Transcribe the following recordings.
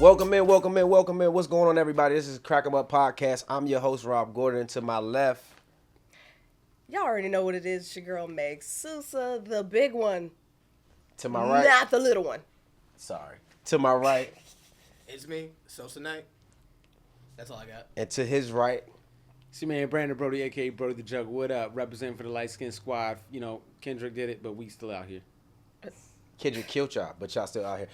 Welcome in. What's going on, everybody? This is Crackemupcomedy podcast. I'm your host, Rob Gordon. To my left, y'all already know what it is. It's your girl, Meg Sousa, the big one. To my right, not the little one. Sorry. To my right, it's me, Sosa Knight. That's all I got. and to his right, See, man, Brandon Brody, a.k.a. Brody the Jug. What up? Representing for the light skin squad. You know, Kendrick did it, but we still out here. Kendrick killed y'all, but y'all still out here.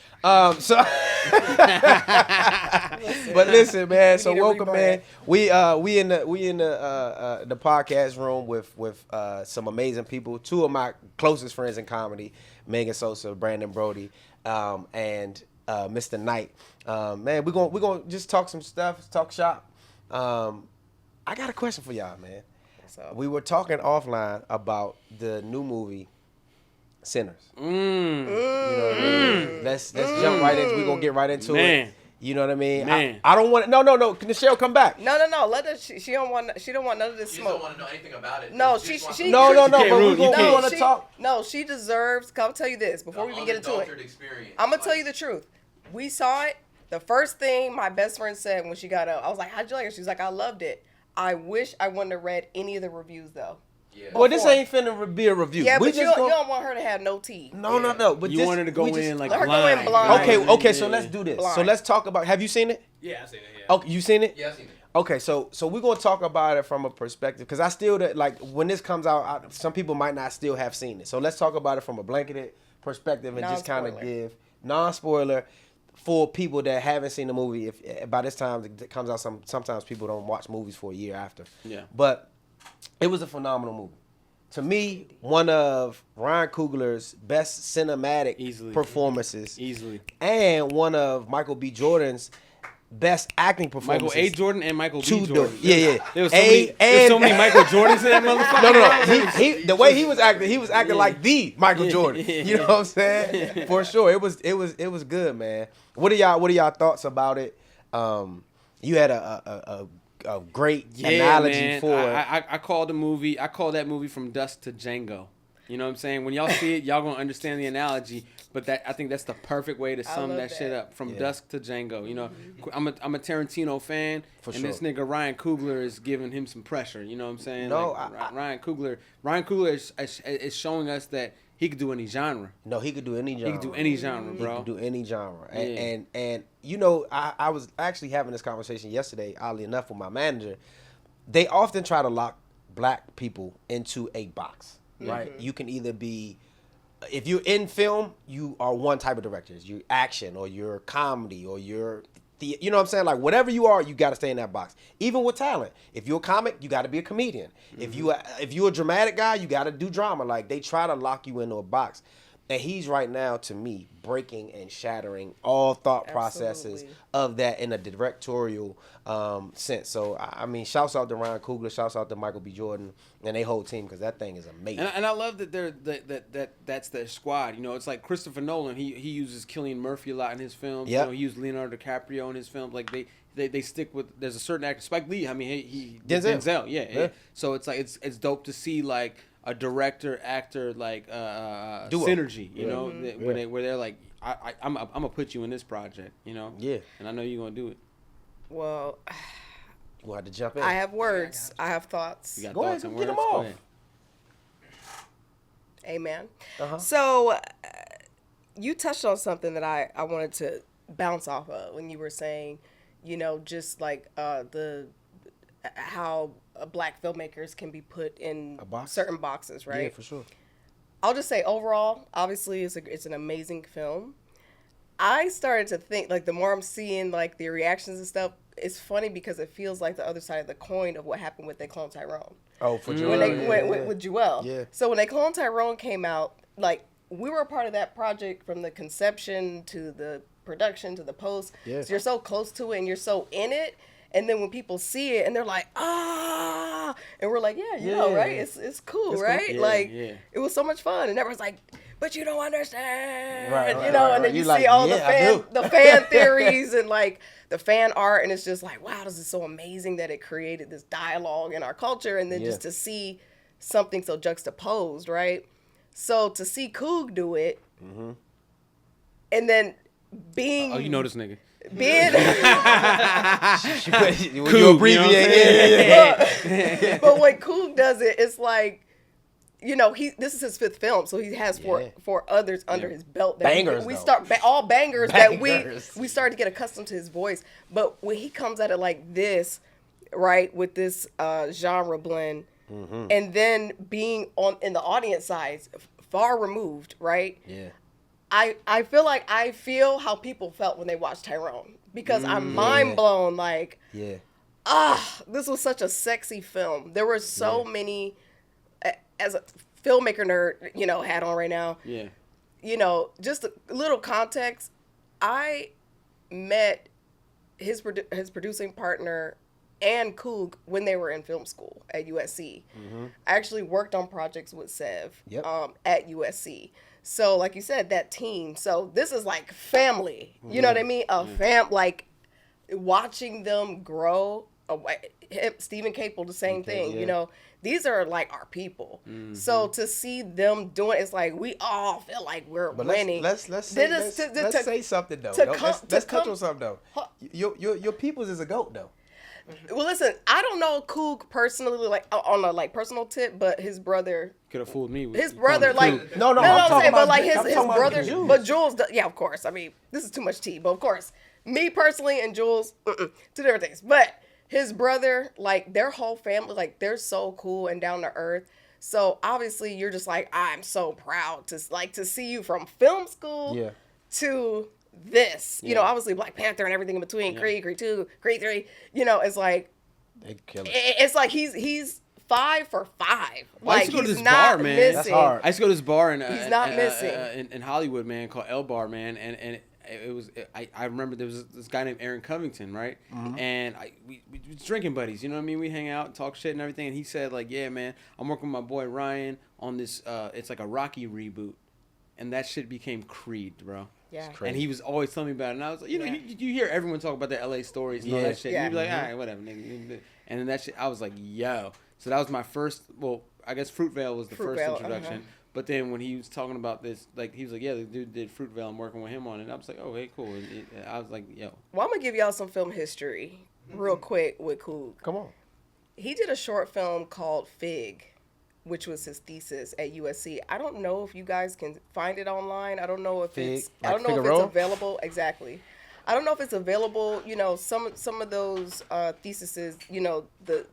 But listen, man. So welcome, man. We in the podcast room with some amazing people. Two of my closest friends in comedy, Megan Sosa, Brandon Brody, and Mr. Knight. Man, we're gonna just talk some stuff, talk shop. I got a question for y'all, man. We were talking offline about the new movie Sinners. You know what I mean? Let's jump right into. We're gonna get right into it. You know what I mean? I don't want. No. Nichelle, come back. No. Let her. She don't want none of this smoke. She don't want to know anything about it. No, she. No. But we want to talk. No, she deserves. I'll tell you this before we even get into it. I'm gonna tell you the truth. We saw it. The first thing my best friend said when she got up, I was like, "How'd you like it?" She's like, "I loved it. I wish I wouldn't have read any of the reviews though." Yeah. Well, this ain't finna be a review. Yeah, but you don't want her to have no tea. No. But you want her to go in like blind. Let her go in blind. Okay. So let's do this. Blind. So let's talk about. Have you seen it? Yeah, I've seen it. Yeah. Okay, you seen it? Yeah, I've seen it. Okay, so we're gonna talk about it from a perspective because I still like when this comes out, some people might not still have seen it. So let's talk about it from a blanketed perspective and just kind of give non-spoiler for people that haven't seen the movie. If by this time it comes out, sometimes people don't watch movies for a year after. Yeah. But it was a phenomenal movie. To me, one of Ryan Coogler's best cinematic performances. Easily. And one of Michael B. Jordan's best acting performances. Michael A. Jordan and Michael B. Jordan. Yeah. There was so many Michael Jordans in that motherfucker. No. The way he was acting like the Michael Jordan. You know what I'm saying? For sure. It was good, man. What are y'all thoughts about it? You had a great analogy for it. I call that movie From Dusk to Django. You know what I'm saying? When y'all see it, y'all gonna understand the analogy. But I think that's the perfect way to sum that shit up. From Dusk to Django. You know, I'm a Tarantino fan, this nigga Ryan Coogler is giving him some pressure. You know what I'm saying? No, Ryan Coogler is showing us that he could do any genre. No, he could do any genre. He could do any genre, bro. He could do any genre. And you know, I was actually having this conversation yesterday, oddly enough, with my manager. They often try to lock black people into a box, right? You can either be, if you're in film, you are one type of director. You're action or you're comedy or you're, you know what I'm saying? Like whatever you are, you got to stay in that box. Even with talent. If you're a comic, you got to be a comedian. If you're a dramatic guy, you got to do drama. Like they try to lock you into a box. And he's right now, to me, breaking and shattering all thought processes of that in a directorial sense. So, I mean, shouts out to Ryan Coogler, shouts out to Michael B. Jordan and their whole team because that thing is amazing. And I love that that's their squad. You know, it's like Christopher Nolan. He uses Cillian Murphy a lot in his films. Yep. You know, he used Leonardo DiCaprio in his films. Like they stick with. There's a certain actor, Spike Lee. I mean, he Denzel. Yeah. So it's like it's dope to see like a director actor like synergy, you know, where they're like, I'm gonna put you in this project, you know, and I know you're gonna do it. Well, we'll have to jump in. I have words. I have thoughts. You got Go thoughts ahead, and get words? them off. Go ahead. Amen. Uh-huh. So, you touched on something that I wanted to bounce off of when you were saying, you know, just like how black filmmakers can be put in certain boxes, right? Yeah, for sure. I'll just say overall, obviously, it's an amazing film. I started to think, like, the more I'm seeing, like, the reactions and stuff, it's funny because it feels like the other side of the coin of what happened with They Clone Tyrone. Oh, for Joel. When they went with Joel. Yeah. So when They Clone Tyrone came out, like, we were a part of that project from the conception to the production to the post. Yeah. So you're so close to it and you're so in it. And then when people see it and they're like, and we're like, you know, right? It's cool, right? Cool. It was so much fun. And everyone's like, but you don't understand, right, you know? And then you see all the fan theories and like the fan art. And it's just like, wow, this is so amazing that it created this dialogue in our culture. And then just to see something so juxtaposed, right? So to see Coog do it, and then being. Oh, you know this nigga. Being. You abbreviate. But when Coog does it, it's like, this is his 5th film, so he has four others under his belt. That bangers, we start all bangers that we start to get accustomed to his voice. But when he comes at it like this, right, with this genre blend, and then being in the audience side, far removed, right? Yeah. I feel how people felt when they watched Tyrone, because I'm mind blown. Like, this was such a sexy film. There were so many, as a filmmaker nerd, hat on right now. Yeah. Just a little context. I met his producing partner and Coog when they were in film school at USC. I actually worked on projects with Sev at USC. So, like you said, that team. So this is like family. You know what I mean? Like watching them grow. Stephen Capel, the same thing. These are like our people. So to see them doing, it's like we all feel like we're winning. Let's say something though. Let's touch on something though. Your peoples is a GOAT though. Well, listen, I don't know Coog personally, like on a personal tip, but his brother could have fooled me. His brother, like no, I'm saying, but like his brother, but Jules, yeah, of course. I mean, this is too much tea, but of course, me personally and Jules, two different things. But his brother, like their whole family, like they're so cool and down to earth. So obviously, you're just like, I'm so proud to see you from film school to this, obviously Black Panther and everything in between, Creed 2, Creed 3, it's like, they kill it. It's like he's 5 for 5. Well, like, I used to go to he's this not bar, man. missing. That's hard. I used to go to this bar he's not missing. In Hollywood, man, called L Bar, man, and it was I remember there was this guy named Aaron Covington, right? And we was drinking buddies, you know what I mean? We hang out and talk shit and everything, and he said like, yeah, man, I'm working with my boy Ryan on this. It's like a Rocky reboot, and that shit became Creed, bro. Yeah. And he was always telling me about it. And I was like, you hear everyone talk about their LA stories and all that shit. Yeah. You'd be like, all right, whatever, nigga. And then that shit, I was like, yo. So that was my first, I guess Fruitvale was the first introduction. But then when he was talking about this, like, he was like, yeah, the dude did Fruitvale. I'm working with him on it. And I was like, oh, hey, cool. And I was like, yo. Well, I'm going to give y'all some film history real quick with Coog. Come on. He did a short film called Fig, which was his thesis at USC. I don't know if you guys can find it online. I don't know if it's available. Exactly. I don't know if it's available. Some of those theses, the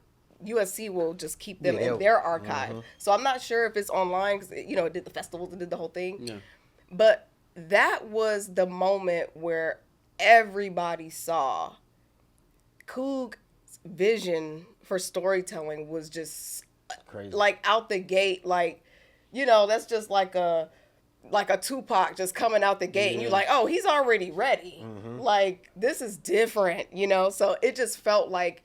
USC will just keep them in their archive. So I'm not sure if it's online because it did the festivals, it did the whole thing. Yeah. But that was the moment where everybody saw Coog's vision for storytelling was just crazy. Like out the gate, like that's just like a Tupac just coming out the gate, and you're like, oh, he's already ready. Like this is different, So it just felt like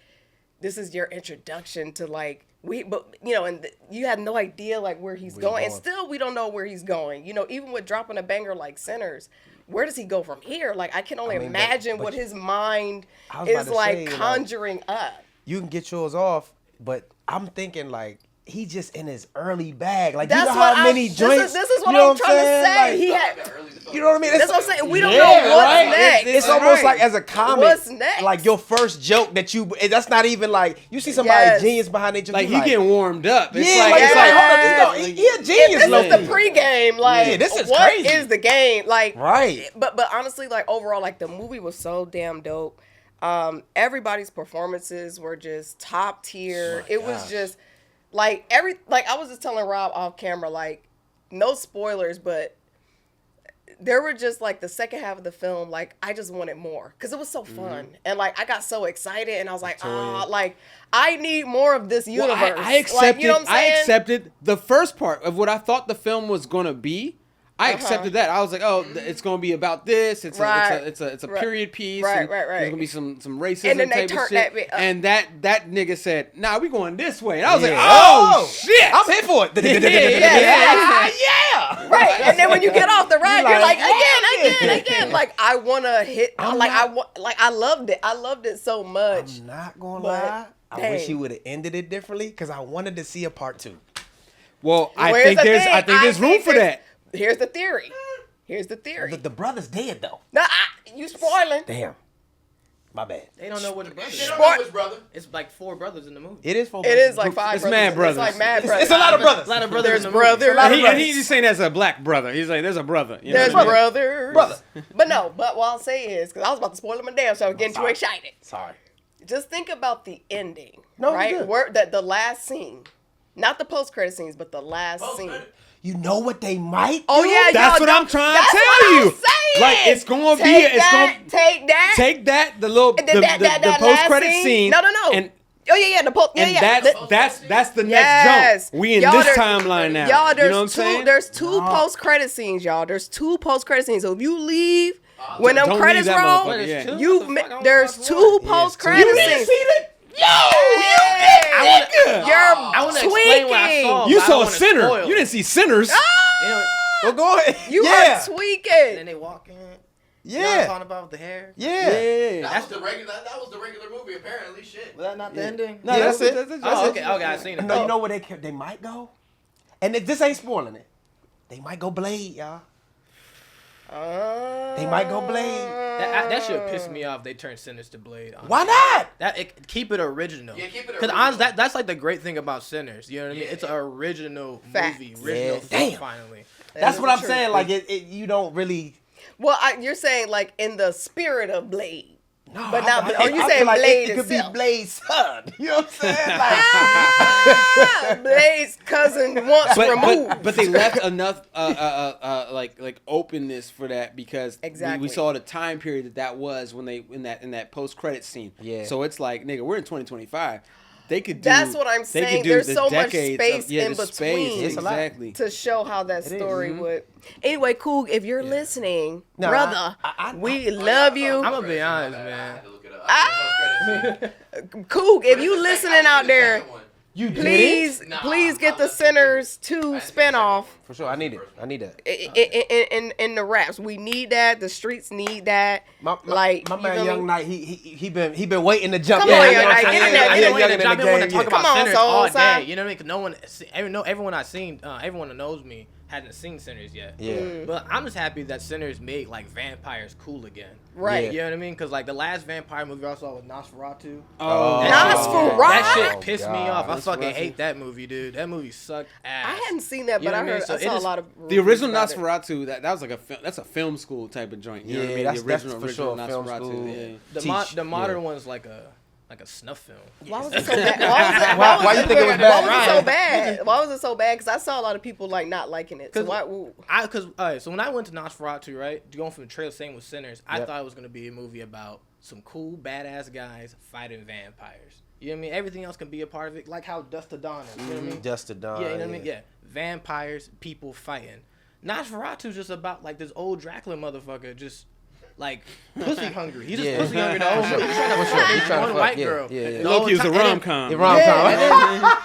this is your introduction to like and you had no idea like where he's going, and still we don't know where he's going. Even with dropping a banger like Sinners, where does he go from here? Like I can only imagine what his mind is like conjuring up. You can get yours off, but I'm thinking like he just in his early bag. Like that's you know how many joints. This is what I'm trying to say. Like, you know what I mean? That's what I'm saying. We don't know what's next. It's almost like as a comic. What's next? Like your first joke that's not even like you see somebody genius behind their joke. Like he getting warmed up. It's like hold on, he a genius. This is the pregame. Like this is what crazy. is the game? Like right. But honestly, like overall, like the movie was so damn dope. Everybody's performances were just top tier. It was just like I was just telling Rob off camera, like no spoilers, but there were just like the second half of the film, like I just wanted more because it was so fun, and like I got so excited, and I was like, like I need more of this universe. Well, I accepted. Like, I accepted the first part of what I thought the film was gonna be. I accepted that. I was like, oh, it's gonna be about this. It's a period piece. Right. There's gonna be some racism and then they type of turned shit. And that nigga said, nah, we going this way. And I was like, oh shit, I'm here for it. Yeah. Right. And then when you get off the ride, you're like again. Like I wanna hit. I loved it. I loved it so much. I'm not gonna lie. I wish he would have ended it differently because I wanted to see a part 2. Well, I think there's room for that. Here's the theory. Here's the theory. The brother's dead though. Nah, you spoiling. Damn. My bad. They don't know what the brother is. They don't know which brother. It's like 4 brothers in the movie. It is 4 It brothers. is like 5 It's brothers. mad brothers. It's like mad brothers. It's a lot of brothers. A lot of brothers. There's in the brothers. movie. And he's just saying that's a black brother. He's like, there's a brother. You know There's what I mean? brothers. Brother. But no, but what I'll say is, because I was about to spoil it my damn, so I was getting too excited. Sorry. Just think about the ending, No, right? you're good. Where the last scene, not the post-credit scenes, but the last scene. You know what they might do? Oh yeah, That's y'all what I'm don't- trying to that's tell what you. I'm saying. Like, it's gonna be- Take it's that, gonna- take that. Take that, the little, the that post credit last scene. No. And Oh yeah, the post. Yeah, and yeah. that's the next Yes. jump. We in Y'all, this there's- timeline now. Y'all, you there's know what I'm saying? There's 2 post-credit scenes, y'all. There's 2 post-credit scenes. So if you leave when them don't credits leave that roll, motherfucker, yeah. there's 2 post-credit You scenes. didn't see that? Yo, I want to explain what I saw. You but I saw don't wanna Sinner. spoil You it. didn't see Sinners. You know, Well, go ahead. You yeah. are tweaking. and then they walk in. You know what I'm Yeah. talking about with the hair? Yeah. That was the regular movie. Apparently, shit. Was that not the ending? No, that's it. Oh, okay. Okay, I seen it. No, you know where they might go? And this ain't spoiling it. They might go Blade, y'all. They might go Blade. That should piss me off. They turned Sinners to Blade. Honestly. Why not? Keep it original. Yeah, keep it Because original. honestly, that's like the great thing about Sinners. You know what I mean? Yeah. It's an original Fact. movie, original Yeah. film. Damn. Finally, That's what I'm true. saying. Like you don't really. Well, you're saying like in the spirit of Blade. No, But not- I are you feel saying like Blade it could itself? be Blade's son. You know what I'm saying? Like, Ah, Blade's cousin once removed. But they left enough like openness for that because Exactly. we saw the time period that was when they in that post credit scene. Yeah. So it's like, nigga, we're in 2025. They could do. That's what I'm they could saying. do There's the so much decades space of, yeah, in the between. Space, It's a lot. exactly. To show how that story would. Anyway, Cool, if you're listening, No, brother, we love you. I'm gonna be honest, I man. had to look it up. I Cool, if you listening out there, you did please, Nah, please get I the listened to Sinners 2 I didn't see the spinoff For sure, I need it. I need that. in the raps. We need that. The streets need that. My you man, feel Young me? Knight, he been waiting to jump. Come in. on, You Young know what Knight, I'm get saying? in there, Yeah, get in Young there. in the I've been wanting to game, talk yeah. about Come on, Sinners Soul all Side. day. You know what I mean? Because everyone I've seen, everyone that knows me hasn't seen Sinners yet. Yeah. But I'm just happy that Sinners made like vampires cool again. Right. Yeah. You know what I mean? Because like the last vampire movie I saw was Nosferatu. Oh, Nosferatu? That shit pissed me God. off. I Nosferatu. fucking hate that movie, dude. That movie sucked ass. I hadn't seen that, You but know I what I mean? heard So I it saw a is- lot of the original reviews about it. Nosferatu, that's like that's a film school type of joint. You know what I Yeah, mean? that's The original for sure original film Nosferatu. school. Yeah. The modern one's like a snuff film. Why was it so bad? Why you think it was bad? Why was it so bad? Why was it so bad? Because I saw a lot of people like not liking it. So why? So when I went to Nosferatu, right, going from the trailer, same with Sinners, I Yep. thought it was gonna be a movie about some cool badass guys fighting vampires. You know what I mean? Everything else can be a part of it, like how Dust to Dawn is. You know what I mean? Dust to Dawn. Yeah, you know what I mean? Yeah, vampires, people fighting. Nosferatu's just about like this old Dracula motherfucker, just like pussy hungry. He's just Yeah. pussy hungry. The whole movie. He's trying to For sure. fuck He's trying to one fuck, white yeah, girl. yeah, yeah. The whole Loki was a time- and then- rom-com. The rom-com.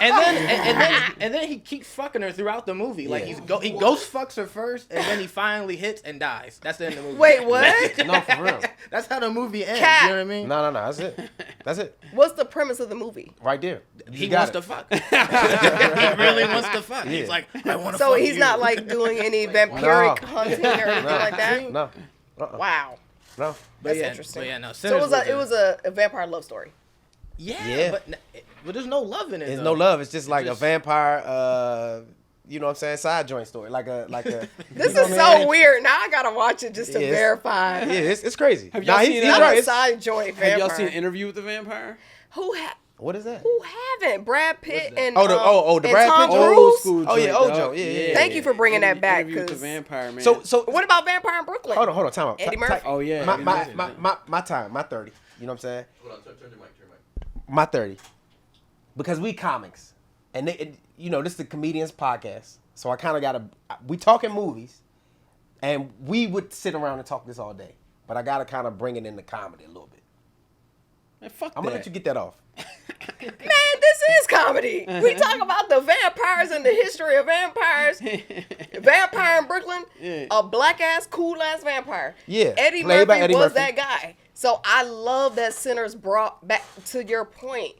and then he keeps fucking her throughout the movie. Like he ghost fucks her first, and then he finally hits and dies. That's the end of the movie. Wait, what? No, for real. That's how the movie ends. Cat. You know what I mean? No. That's it. That's it. What's the premise of the movie? Right there. He You got wants it. to fuck. He really wants to fuck. He's like, I want to fuck So he's you. not like doing any vampiric No. hunting or anything like that. No. Wow, No. that's yeah, interesting. But yeah, no. So it was a vampire love story. Yeah. But there's no love in it. There's though. no love. It's just like just- a vampire. You know what I'm saying? Side joint story. Like a. This you know is what I so mean? weird. Now I gotta watch it just to Yeah, it's- verify. Yeah, it's crazy. Have y'all seen he's it? Not right. a It's- side joint Have y'all vampire. seen Interview with the Vampire? What is that? Who haven't? Brad Pitt and the and Brad Tom Pitt? Cruise? Old school Oh, yeah, joint, old dog. joint. Yeah. Thank you for bringing that back, Interview with the 'cause- Vampire, man. So What about Vampire in Brooklyn? hold on, time out. Eddie Murphy. Oh yeah. My time, my 30. You know what I'm saying? Hold on, turn your mic. My 30. Because we comics. And this is the Comedians podcast. So I kind of we talking movies. And we would sit around and talk this all day. But I got to kind of bring it into comedy a little bit. Man, fuck I'm going to let you get that off. Man, this is comedy. We talk about the vampires and the history of vampires. Vampire in Brooklyn, Yeah. a black ass, cool ass vampire. Yeah, Eddie played by Murphy Eddie was Murphy. that guy. So I love that Sinners brought back to your point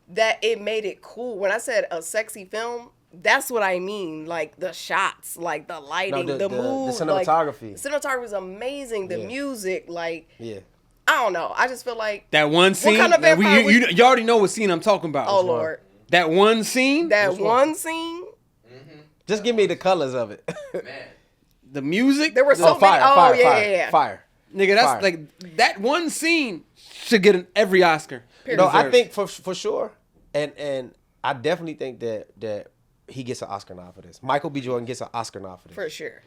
that it made it cool. When I said a sexy film, That's what I mean. Like the shots, like the lighting, the mood, the cinematography. Like, the cinematography was amazing. The music, like yeah. I don't know. I just feel like that one scene. What kind of vampire you already know what scene I'm talking about. Oh Lord. That one scene. That one scene. Mm-hmm. Just give me the colors of it. Man. The music. There were so many. Fire. Nigga, that's like that one scene should get every Oscar. No, I think for sure, and I definitely think that he gets an Oscar nod for this. Michael B. Jordan gets an Oscar nod for this. For sure.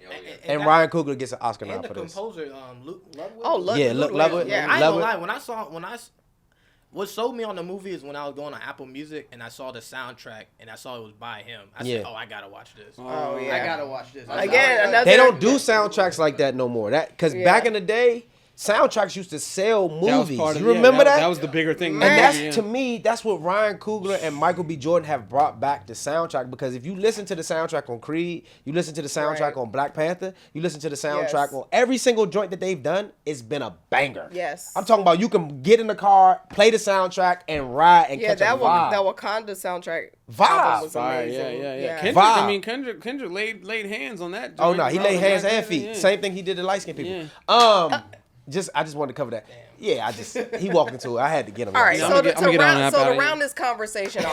And Ryan Coogler gets an Oscar nod for this. And the composer, Luke Ludwig. Oh, Ludwig. Yeah, I ain't gonna lie. What sold me on the movie is when I was going on Apple Music and I saw the soundtrack and I saw it was by him. I said, "Oh, I gotta watch this. Oh yeah, I gotta watch this." Again, they don't do soundtracks like that no more. Because back in the day, soundtracks used to sell movies. You remember that? That was the bigger thing. And that's to me, that's what Ryan Coogler and Michael B. Jordan have brought back the soundtrack. Because if you listen to the soundtrack on Creed, you listen to the soundtrack on Black Panther, you listen to the soundtrack on every single joint that they've done, it's been a banger. Yes. I'm talking about you can get in the car, play the soundtrack, and ride and catch a vibe. That Wakanda soundtrack vibe was amazing. Yeah. Kendrick laid hands on that. Oh no, he laid hands and feet. Yeah. Same thing he did to light skinned people. Yeah. I just wanted to cover that. Damn. Yeah, he walked into it. I had to get him. All right, so to round this conversation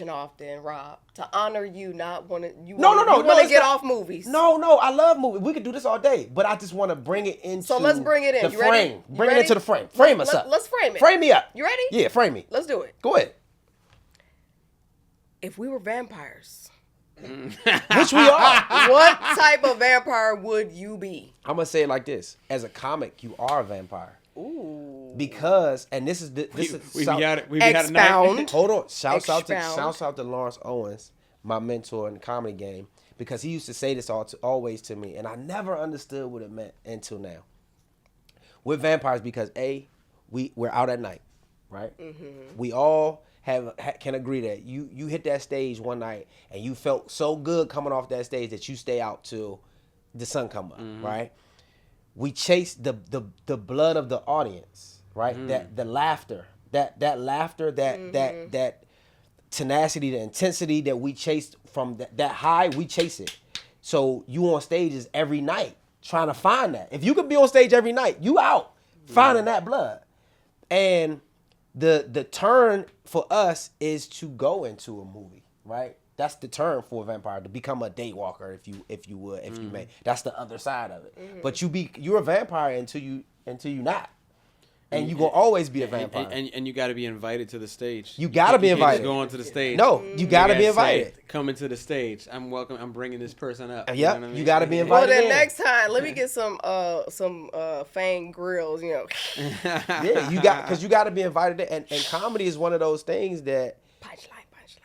off, then Rob, to honor you, not want to you want to get off movies. No, I love movies. We could do this all day, but I just want to bring it into. So let's bring it in. The you frame. Ready? Bring it into the frame. Frame us up. Let's frame it. Frame me up. You ready? Yeah, frame me. Let's do it. Go ahead. If we were vampires. Which we are. What type of vampire would you be? I'm gonna say it like this: as a comic, you are a vampire. Ooh. Because Expound. Hold on. Shouts out to Lawrence Owens, my mentor in the comedy game, because he used to say this always to me, and I never understood what it meant until now. We're vampires because we're out at night, right? Mm-hmm. We all can agree that you hit that stage one night and you felt so good coming off that stage that you stay out till the sun come up, right? We chase the blood of the audience, right? That laughter, that tenacity, the intensity that we chase from that high, we chase it. So you on stages every night trying to find that. If you could be on stage every night, you out finding that blood. And the turn for us is to go into a movie, right? That's the turn for a vampire, to become a daywalker, if you may. That's the other side of it. Mm-hmm. But you're a vampire until you not. And you gonna always be a vampire. And you gotta be invited to the stage. You gotta be invited. Go onto the stage. No, you gotta be invited. Come into the stage. I'm welcome. I'm bringing this person up. Yep, you know you gotta be invited. Well, then next time, let me get some Fang grills. You know. Yeah, you gotta be invited. And comedy is one of those things that punchline.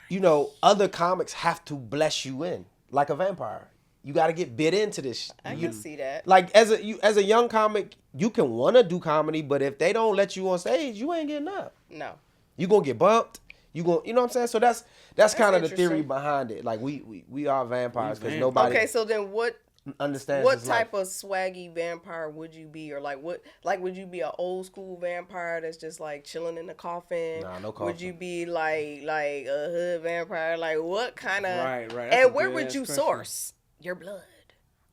You know, other comics have to bless you in like a vampire. You got to get bid into this. I can see that. Like as a young comic, you can want to do comedy, but if they don't let you on stage, you ain't getting up. No. You going to get bumped. You know what I'm saying? So that's kind of the theory behind it. Like we are vampires because nobody. Okay, so then what understands what type of swaggy vampire would you be, or would you be an old school vampire that's just like chilling in the coffin? Nah, no coffin. Would you be like a hood vampire? Like what kind of right? And where would you source your blood?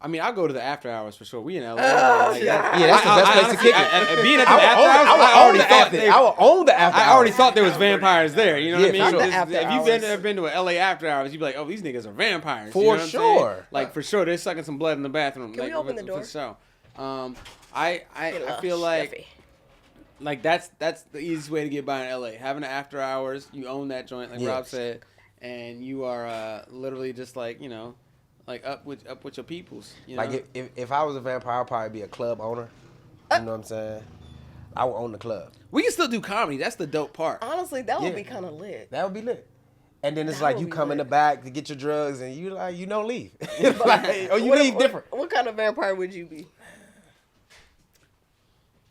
I mean, I'll go to the after hours for sure. We in LA. That's the best place to kick it. Being at the after hours, I would own the after hours. I already thought there was vampires there. You know what I mean? Sure. If you've been to an LA after hours, you'd be like, oh, these niggas are vampires. For sure. Like, for sure, they're sucking some blood in the bathroom. Can we open the door? For sure. I feel like that's the easiest way to get by in LA. Having an after hours, you own that joint, like Rob said, and you are literally just like, you know, like up with your peoples. You know? Like if I was a vampire, I'd probably be a club owner. You know what I'm saying? I would own the club. We can still do comedy. That's the dope part. Honestly, that would be kind of lit. That would be lit. And then it's like you come in the back to get your drugs, and you don't leave. Like, or you leave different. What kind of vampire would you be?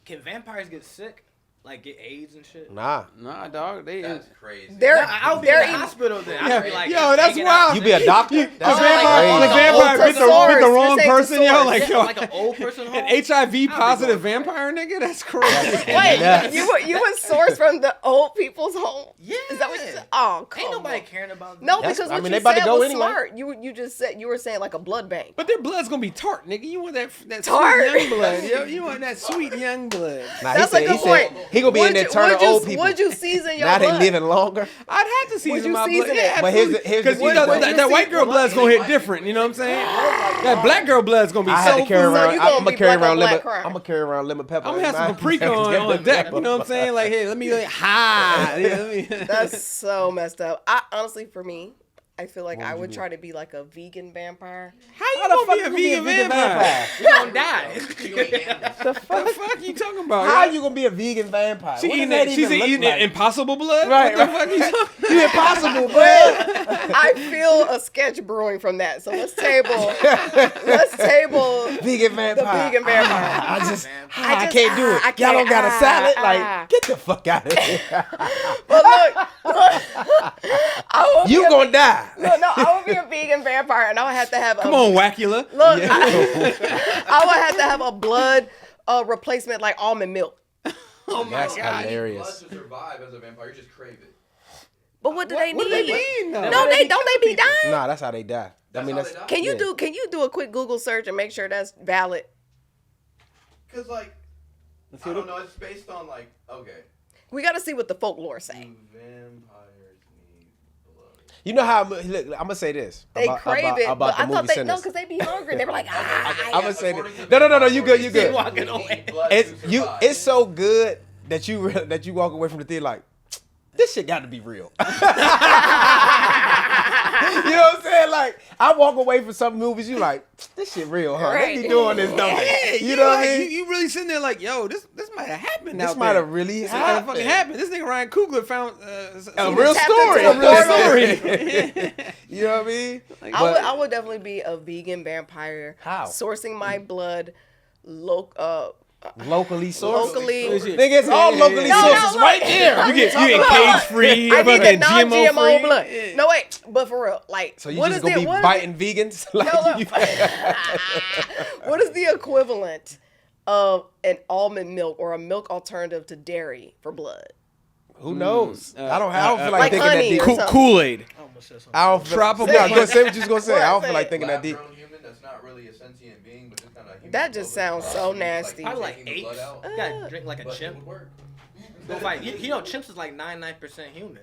Can vampires get sick? like get AIDS and shit? Nah, dog. That's crazy. I would be in the hospital then. I'd be like, yo, that's wild. You be a doctor? The vampire bit the wrong person, yo. Like, yo, like an old person. An HIV positive vampire nigga. That's crazy. Wait, you was sourced from the old people's home? Yeah. Is that what you said? Oh, come Ain't on. nobody caring about that. No, because what they you about to said go was anyway. smart. You just said, you were saying like a blood bank. But their blood's gonna be tart, nigga. You want that Tart? sweet young blood, yo. You want that sweet young blood. Nah, That's a good point. He gonna be in there turning old people. Would you season your now blood? they living longer. I'd have to season my blood. season Yeah, it? But here's the because you know question. that white girl blood's gonna hit different. You know what I'm saying? That black girl blood's gonna be I had so to carry food. around. you gonna I'm gonna be carry black on around black lemon. crime. I'm gonna carry around lemon pepper. I'm gonna have some paprika on deck. You know what I'm saying? Like, hey, let me like, ha. Yeah, let me. That's so messed up. I honestly, for me, I feel like I would try to be like a vegan vampire. How you gonna be a vegan vampire? You gonna die. The fuck you talking about? How yo? you gonna be a vegan vampire? She's What does that eating even look like? impossible blood? Right, What the fuck you talking You impossible, bro. I feel a sketch brewing from that. So let's table Vegan vampire. the vegan vampire. I can't do it. Y'all don't got a salad? Like, get the fuck out of here. But look, I will You gonna die. No, I would be a vegan vampire, and I would have to have. Come on, Wackula. Look, I would have to have a blood replacement like almond milk. Oh my That's god. hilarious. Blood to survive as a vampire, you just crave it. But what do they need? What do they mean, though? No, don't they be dying? Nah, that's how they die. I mean, how that's they die? Can you do a quick Google search and make sure that's valid? Cause like, I don't know. It's based on like, okay, We got to see what the folklore say. vampires need blood. You know how? Look, I'm gonna say this. They crave it, about but the I movie thought they Sinners. because they be hungry. They were like, I'm gonna say According this. to No. You good. You good. Walking away. It's so good that you walk away from the theater like, this shit got to be real. You know what I'm saying? Like, I walk away from some movies, you like, this shit real, huh? They be Right. doing this, don't they? You know what I mean? You really sitting there like, yo, this might have happened. This out might there. have really This might have fucking happened. happened. This nigga Ryan Coogler found A real tapped story. into A real a story. You know what I mean? I would definitely be a vegan vampire. How? Sourcing my blood, Locally sourced. locally. Nigga, it's all locally No, sourced no, right look. there. You get cage free. I need fucking the non-GMO GMO blood. free. No, wait, but for real, like, So you what just is gonna the be what is biting vegans? Like, No, you- what is the equivalent of an almond milk or a milk alternative to dairy for blood? Who knows? I don't feel like like thinking that honey deep. or something. Kool-Aid. I almost said something. I don't feel Tropical. No, go say what you was gonna say. What? I don't feel Say like it. thinking that deep. Lab-grown human that's not really a sentient being, but just kind of That just sounds so nasty. Probably like taking the blood apes. out, You gotta drink like a but it chimp. would work. Go fight. You know, chimps is like 99% human.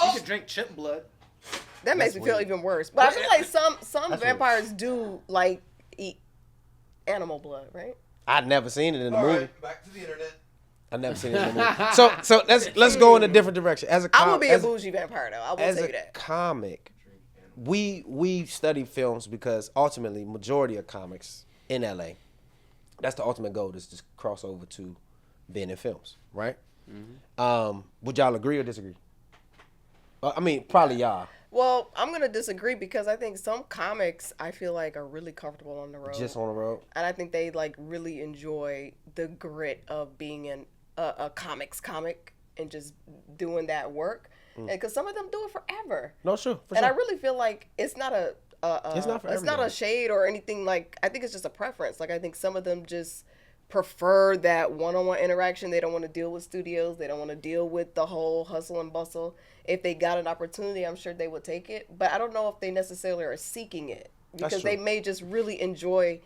You should drink chimp blood. That makes me feel even worse. But I feel like some That's vampires do like eat animal blood, right? I'd never seen it in the All movie. right, back to the internet. I never seen it in the movie. So let's go in a different direction. As a I would be a bougie vampire though. I will as say a that. comic, we study films because ultimately majority of comics in LA, that's the ultimate goal is to cross over to being in films, right? Would y'all agree or disagree? I mean, probably y'all. Well, I'm gonna disagree because I think some comics I feel like are really comfortable on the road. Just on the road. And I think they like really enjoy the grit of being in a comic and just doing that work. And because some of them do it forever. No, sure. For And sure. I really feel like it's not a It's not for it's not everybody. a shade or anything. Like I think it's just a preference. Like I think some of them just prefer that one-on-one interaction. They don't want to deal with studios. They don't want to deal with the whole hustle and bustle. If they got an opportunity, I'm sure they would take it. But I don't know if they necessarily are seeking it because they may just really enjoy,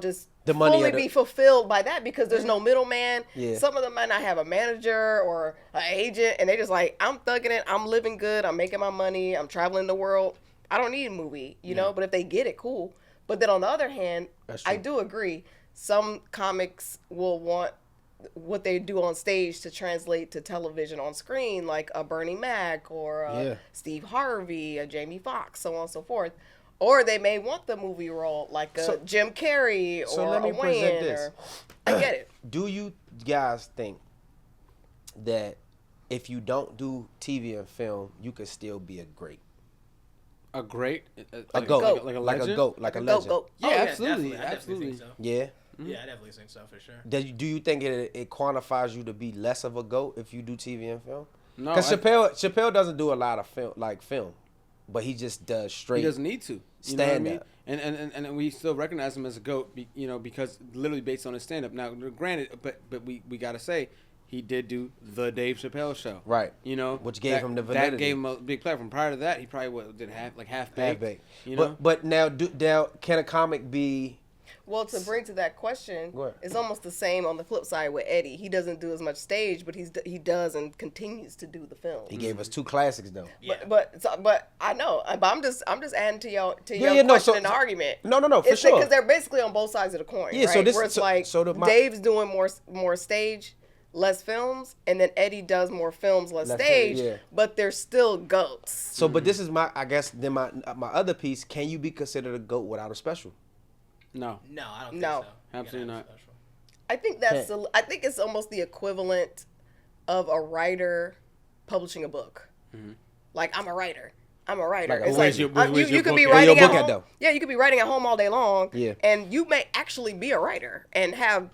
just The money fully of the- be fulfilled by that because there's no middleman. Yeah. Some of them might not have a manager or an agent, and they just like, I'm thugging it. I'm living good. I'm making my money. I'm traveling the world. I don't need a movie, you know. But if they get it, cool. But then on the other hand, I do agree. Some comics will want what they do on stage to translate to television on screen, like a Bernie Mac or a Steve Harvey, a Jamie Foxx, so on and so forth. Or they may want the movie role, like a Jim Carrey or let me a present Wayne. this. I get it. Do you guys think that if you don't do TV and film, you could still be a great? A great, A goat. like a Like legend? a goat. Like a Goat, legend. goat. Yeah, Oh, yeah, absolutely, definitely. I definitely absolutely. think so. Yeah. Yeah, I definitely think so for sure. Do you think it quantifies you to be less of a GOAT if you do TV and film? No, because Chappelle doesn't do a lot of film, but he just does straight. He doesn't need to stand up. And we still recognize him as a GOAT, because literally based on his stand up. Now, granted, but we gotta say he did do the Dave Chappelle show, right? Which gave him the validity. That gave him a big platform. Prior to that, he probably did half baked. But now can a comic be? Well, to bring to that question, it's almost the same on the flip side with Eddie. He doesn't do as much stage, but he does and continues to do the film. He gave us 2 classics though. Yeah. But I know. But I'm just adding to your question and argument. No, for sure. Because they're basically on both sides of the coin. Yeah. Right? Where it's Dave's doing more stage, less films, and then Eddie does more films, less stage. But they're still GOATs. So, but this is my other piece. Can you be considered a GOAT without a special? No, I don't think so. Absolutely not. I think I think it's almost the equivalent of a writer publishing a book. Mm-hmm. Like I'm a writer. It's you could be writing at home. Yeah, you could be writing at home all day long. Yeah. And you may actually be a writer and have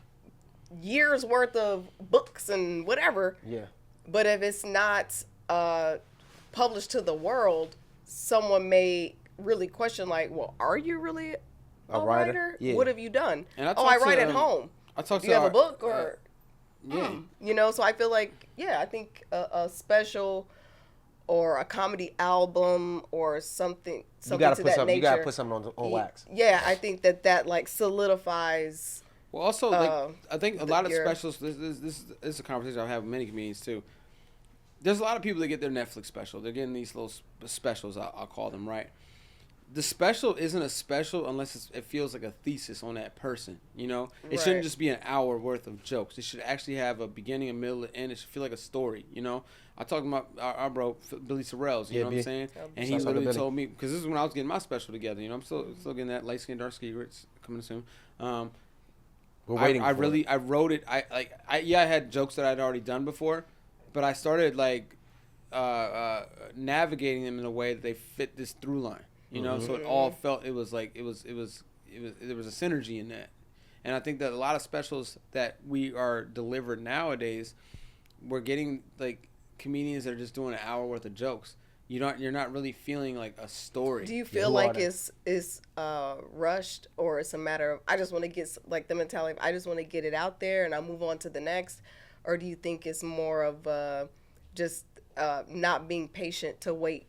years worth of books and whatever. Yeah. But if it's not published to the world, someone may really question, like, well, are you really a writer? Yeah. What have you done? And I write at home. Do you have a book or? Yeah. So I feel like, I think a special or a comedy album or something to that nature. You gotta put something on wax. Yeah, I think that like solidifies. Well, also, I think a lot of specials. This is a conversation I've had with many comedians too. There's a lot of people that get their Netflix special. They're getting these little specials. I'll call them, right. The special isn't a special unless it feels like a thesis on that person, It shouldn't just be an hour worth of jokes. It should actually have a beginning, a middle, and end. It should feel like a story, I talked about our bro, Billy Sorrells, you know what I'm saying? And he literally told me, because this is when I was getting my special together, I'm still getting that light skin, dark skin, it's coming soon. We're waiting I wrote it, I had jokes that I'd already done before, but I started navigating them in a way that they fit this through line. So it all felt there was a synergy in that, and I think that a lot of specials that we are delivered nowadays, we're getting comedians that are just doing an hour worth of jokes. You're not really feeling like a story. Do you feel like it's rushed, or it's a matter of I just want to get the mentality of I just want to get it out there and I'll move on to the next, or do you think it's more of just not being patient to wait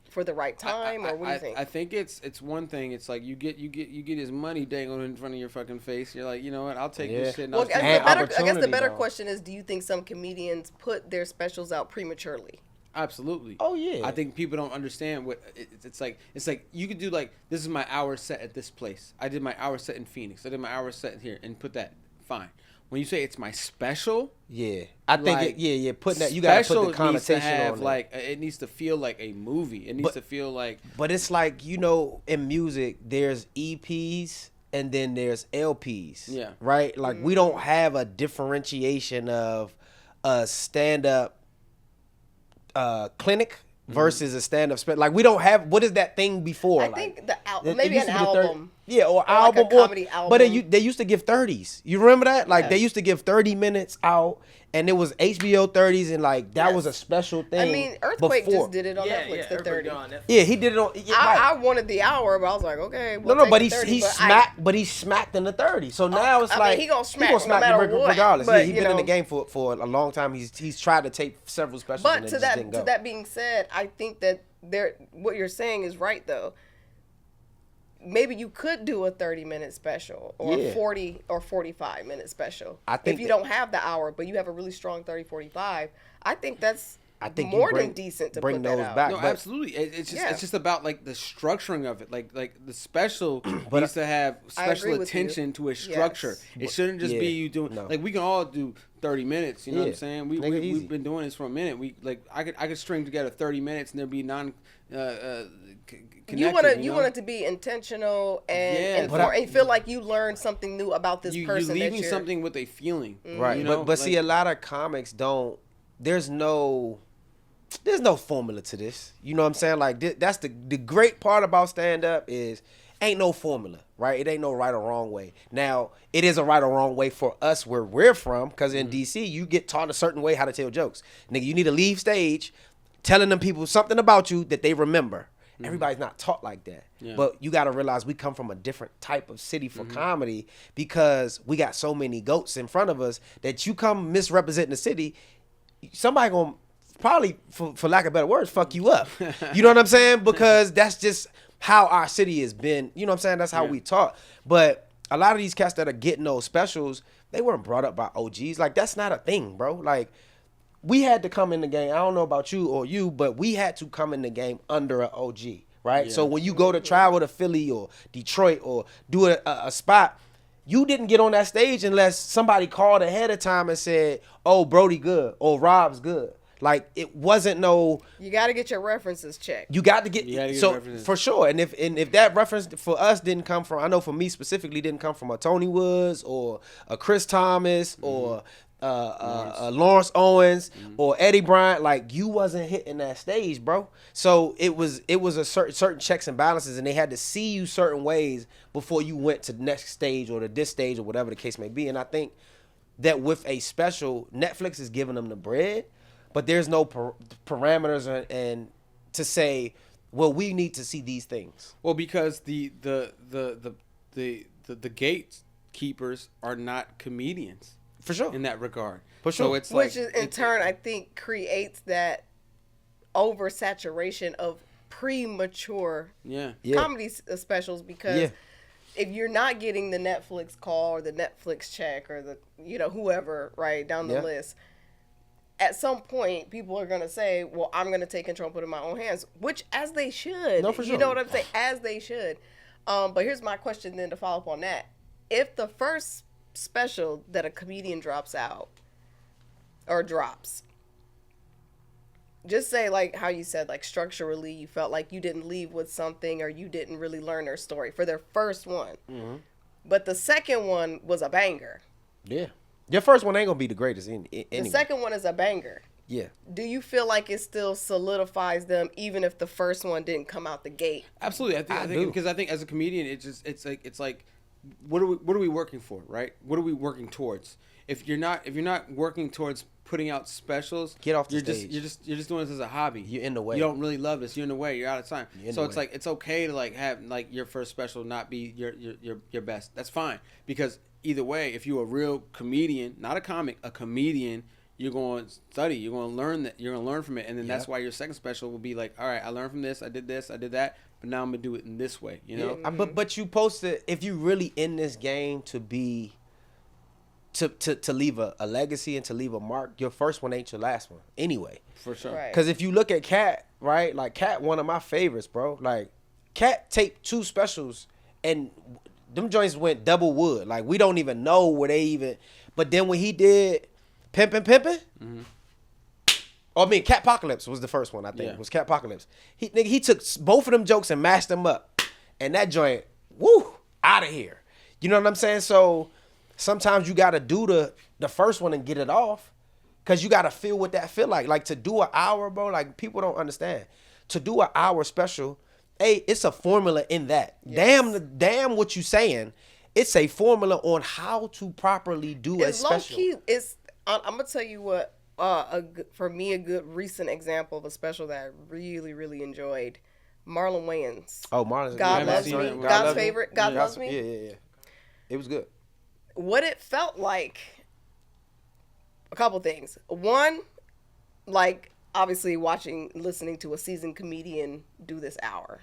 for the right time, or what do you think? I think it's one thing. It's like you get his money dangled in front of your fucking face. You're like, you know what? I'll take this shit. Well, I guess the better question is, do you think some comedians put their specials out prematurely? Absolutely. Oh yeah. I think people don't understand what it's like. It's like you could do this is my hour set at this place. I did my hour set in Phoenix. I did my hour set here and put that. Fine. When you say it's my special, I think putting that, you gotta put the connotation on it. It needs to feel like a movie. It needs to feel like. But it's like in music, there's EPs and then there's LPs. Yeah. Right. Like we don't have a differentiation of a stand-up clinic versus a stand-up special. Like we don't have. What is that thing before? I think maybe an album. Or album, like a comedy album. But they used to give 30s. You remember that? They used to give 30 minutes out, and it was HBO 30s, and that was a special thing. I mean, Earthquake just did it on Netflix. The 30. Yeah, he did it on. I wanted the hour, but I was like, okay. But he smacked in the 30. So now it's he gonna smack no matter what. Regardless. But, he's been in the game for a long time. He's tried to tape several specials. But and to that being said, I think that what you're saying is right though. Maybe you could do a 30-minute special or a 40 or 45-minute special. I think if you don't have the hour, but you have a really strong 30, 45, I think that's more than decent to bring put that those out. back. No, absolutely. It's just about the structuring of it. Like the special needs to have special attention to a structure. Yes. It shouldn't just be you doing we can all do 30 minutes. You know what I'm saying? We've been doing this for a minute. I could string together 30 minutes and there'd be you want it to be intentional and feel like you learned something new about this person. You're leaving something with a feeling, right? But see, a lot of comics don't. There's no formula to this. You know what I'm saying? That's the great part about stand up is ain't no formula, right? It ain't no right or wrong way. Now, it is a right or wrong way for us where we're from, because in DC, you get taught a certain way how to tell jokes. Nigga, you need to leave stage telling them people something about you that they remember. Everybody's not taught like that. Yeah. But you got to realize we come from a different type of city for comedy, because we got so many goats in front of us that you come misrepresenting the city, somebody going to probably, for lack of better words, fuck you up. You know what I'm saying? Because that's just how our city has been. You know what I'm saying? That's how we taught. But a lot of these cats that are getting those specials, they weren't brought up by OGs. Like, that's not a thing, bro. Like, we had to come in the game. I don't know about you or you, but we had to come in the game under an OG, right? Yeah. So when you go to travel to Philly or Detroit or do a spot, you didn't get on that stage unless somebody called ahead of time and said, oh, Brody good or Rob's good. Like, it wasn't no. You got to get your references checked. You got to get so references. For sure. And if that reference for us didn't come from, I know for me specifically, didn't come from a Tony Woods or a Chris Thomas or Lawrence Owens or Eddie Bryant, like, you wasn't hitting that stage, bro. So it was a certain checks and balances, and they had to see you certain ways before you went to the next stage or to this stage or whatever the case may be. And I think that with a special, Netflix is giving them the bread, but there's no parameters and to say, well, we need to see these things. Well, because the gatekeepers are not comedians. For sure. In that regard. For sure. So it's which like, in turn, I think, creates that oversaturation of premature comedy specials, because if you're not getting the Netflix call or the Netflix check or the, whoever, right, down the list, at some point, people are going to say, well, I'm going to take control and put it in my own hands, which as they should. No, for sure. You know what I'm saying? As they should. But here's my question then to follow up on that. If the first special that a comedian drops, just say, like how you said, like, structurally you felt like you didn't leave with something or you didn't really learn their story for their first one, but the second one was a banger. Your first one ain't gonna be the greatest anyway. The second one is a banger. Do you feel like it still solidifies them even if the first one didn't come out the gate? Absolutely. I think because I think as a comedian, it's like what are we working for, right? What are we working towards? If you're not working towards putting out specials, get off the stage. You're just doing this as a hobby. You're in the way. You don't really love this. You're in the way. You're out of time. So it's like, it's okay to like have like your first special not be your best. That's fine, because either way, if you're a real comedian, not a comic, a comedian, you're going to study. You're going to learn that. You're going to learn from it, and then that's why your second special will be like, all right, I learned from this. I did this. I did that. But now I'm gonna do it in this way, you know. But you posted, if you really in this game to be to leave a legacy and to leave a mark, your first one ain't your last one anyway. For sure. Because if you look at Cat, right, like Cat, one of my favorites, bro. Like Cat taped 2 specials and them joints went double wood. Like, we don't even know where they even. But then when he did Pimpin'. I mean, Catpocalypse was the first one, I think. It was Catpocalypse. He took both of them jokes and mashed them up. And that joint, out of here. You know what I'm saying? So sometimes you got to do the first one and get it off, because you got to feel what that feel like. Like, to do an hour, bro, like, people don't understand. To do an hour special, it's a formula in that. Yes. Damn what you saying. It's a formula on how to properly do a special. Low key, I'm going to tell you what. For me, a good recent example of a special that I really, really enjoyed, Marlon Wayans. Oh, Marlon's God Loves Me. God's favorite. God Loves Me. Yeah. It was good. What it felt like, a couple things. One, like, obviously listening to a seasoned comedian do this hour.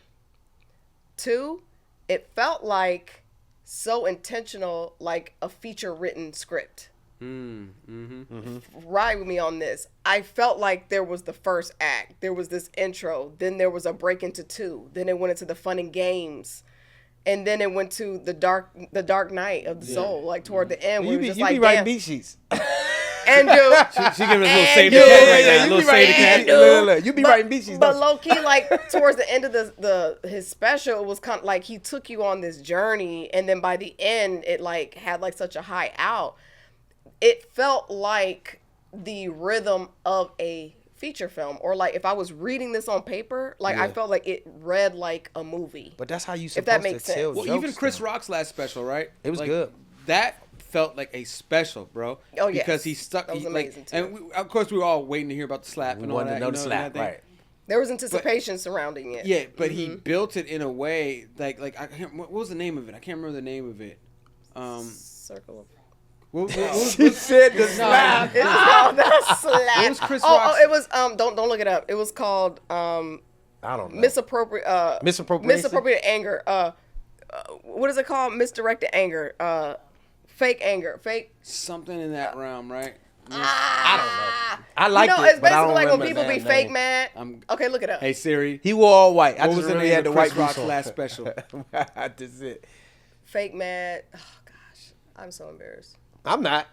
2, it felt like so intentional, like a feature-written script. Ride with me on this. I felt like there was the first act. There was this intro. Then there was a break into 2. Then it went into the fun and games. And then it went to the dark night of the soul, like toward the end. You be writing beat sheets. And she giving us a little shady cat. You be writing cat. You be writing beat sheets. But low key, like towards the end of his special, it was kind of like he took you on this journey, and then by the end, it like had like such a high out. It felt like the rhythm of a feature film, or like if I was reading this on paper, like I felt like it read like a movie. But that's how you if that makes sense. tell Well, jokes, even Chris though. Rock's last special, right? It was like, good. That felt like a special, bro. Oh, yes. Because he stuck. That was he, amazing, like, too. and of course, we were all waiting to hear about the slap We and all wanted that. to know you the know, slap, and that thing. right? There was anticipation surrounding it. Yeah, but he built it in a way like I can't. What was the name of it? I can't remember the name of it. Circle of. What She said the slap. It's called the slap. What was Chris oh, Rock's- it was don't look it up. It was called I don't know. misappropriate anger. What is it called? Misdirected anger. Fake anger. Fake. something in that realm, right? I don't know. I like you know, it, it's but I basically don't like when remember people be that fake name. mad. Okay, look it up. Hey Siri, He wore all white. I what just was the remember he name had of the Chris white Rock's boots on. last special? That's it. Fake mad. Oh gosh, I'm so embarrassed. I'm not.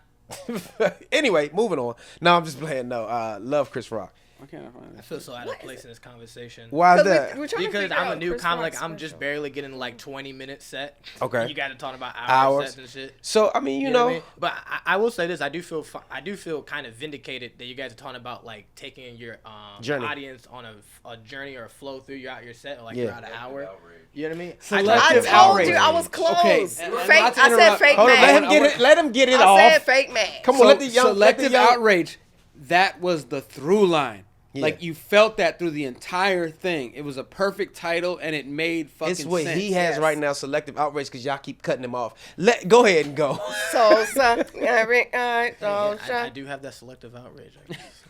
Anyway, moving on. No, I'm just playing. No, love Chris Rock. Why can't I find I it? feel so out of place in this conversation. Why is that? We're trying to Because figure I'm a out new Chris comic, like Rock's I'm just special. barely getting like 20-minute set. Okay. You got to talk about hours Hours. sets and shit. So I mean, you You know, what I mean? But I will say this: I do feel kind of vindicated that you guys are talking about like taking your Journey. audience on a journey or a flow through your set, or like Yeah. throughout an hour. You know what I mean? Selective I told outrage. you I was close. Okay, Fake. and I not to said interrupt- fake hold on, mad. let him get it. Let him get it I off. said fake mad. Come on, So, let the young selective outrage. That was the through line. Yeah. Like you felt that through the entire thing. It was a perfect title, and it made fucking It's what sense. he has Yes. right now, selective outrage, because y'all keep cutting him off. Go ahead and go. So, every I do have that selective outrage. I guess.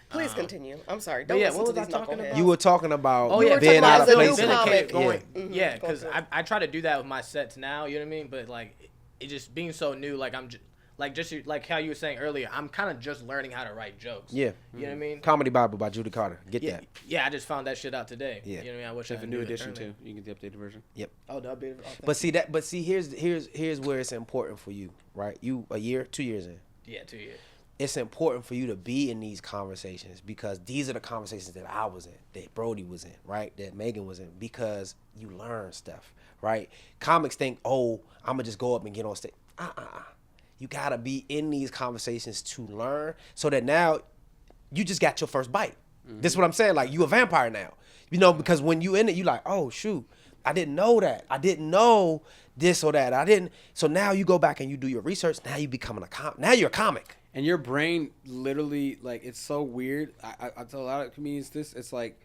Please continue. I'm sorry. Don't yeah, listen what to was these I talking knuckleheads. about? You were talking about Oh, yeah, being talking out about of the new place. comic. Going, Mhm. yeah, Go because through it. I try to do that with my sets now. You know what I mean? But like, it just being so new, like I'm just like how you were saying earlier, I'm kind of just learning how to write jokes. Yeah. You know what I mean? Comedy Bible by Judy Carter. Get Yeah, that. yeah. I just found that shit out today. Yeah. You know what I mean? I wish There's I a knew new it edition earlier. too. You can get the updated version. Yep. Oh, the updated. Oh, But see that. But see, here's where it's important for you, right? You a year, 2 years in. yeah, 2 years. It's important for you to be in these conversations because these are the conversations that I was in, that Brody was in, right? That Megan was in, because you learn stuff, right? Comics think, oh, I'm gonna just go up and get on stage. You gotta be in these conversations to learn, so that now you just got your first bite. This is what I'm saying. Like, you a vampire now, you know, because when you in it, you like, oh shoot, I didn't know that. I didn't know this or that. I didn't. So now you go back and you do your research. Now you becoming now you're a comic. And your brain literally, like, it's so weird. I tell a lot of comedians this. It's like,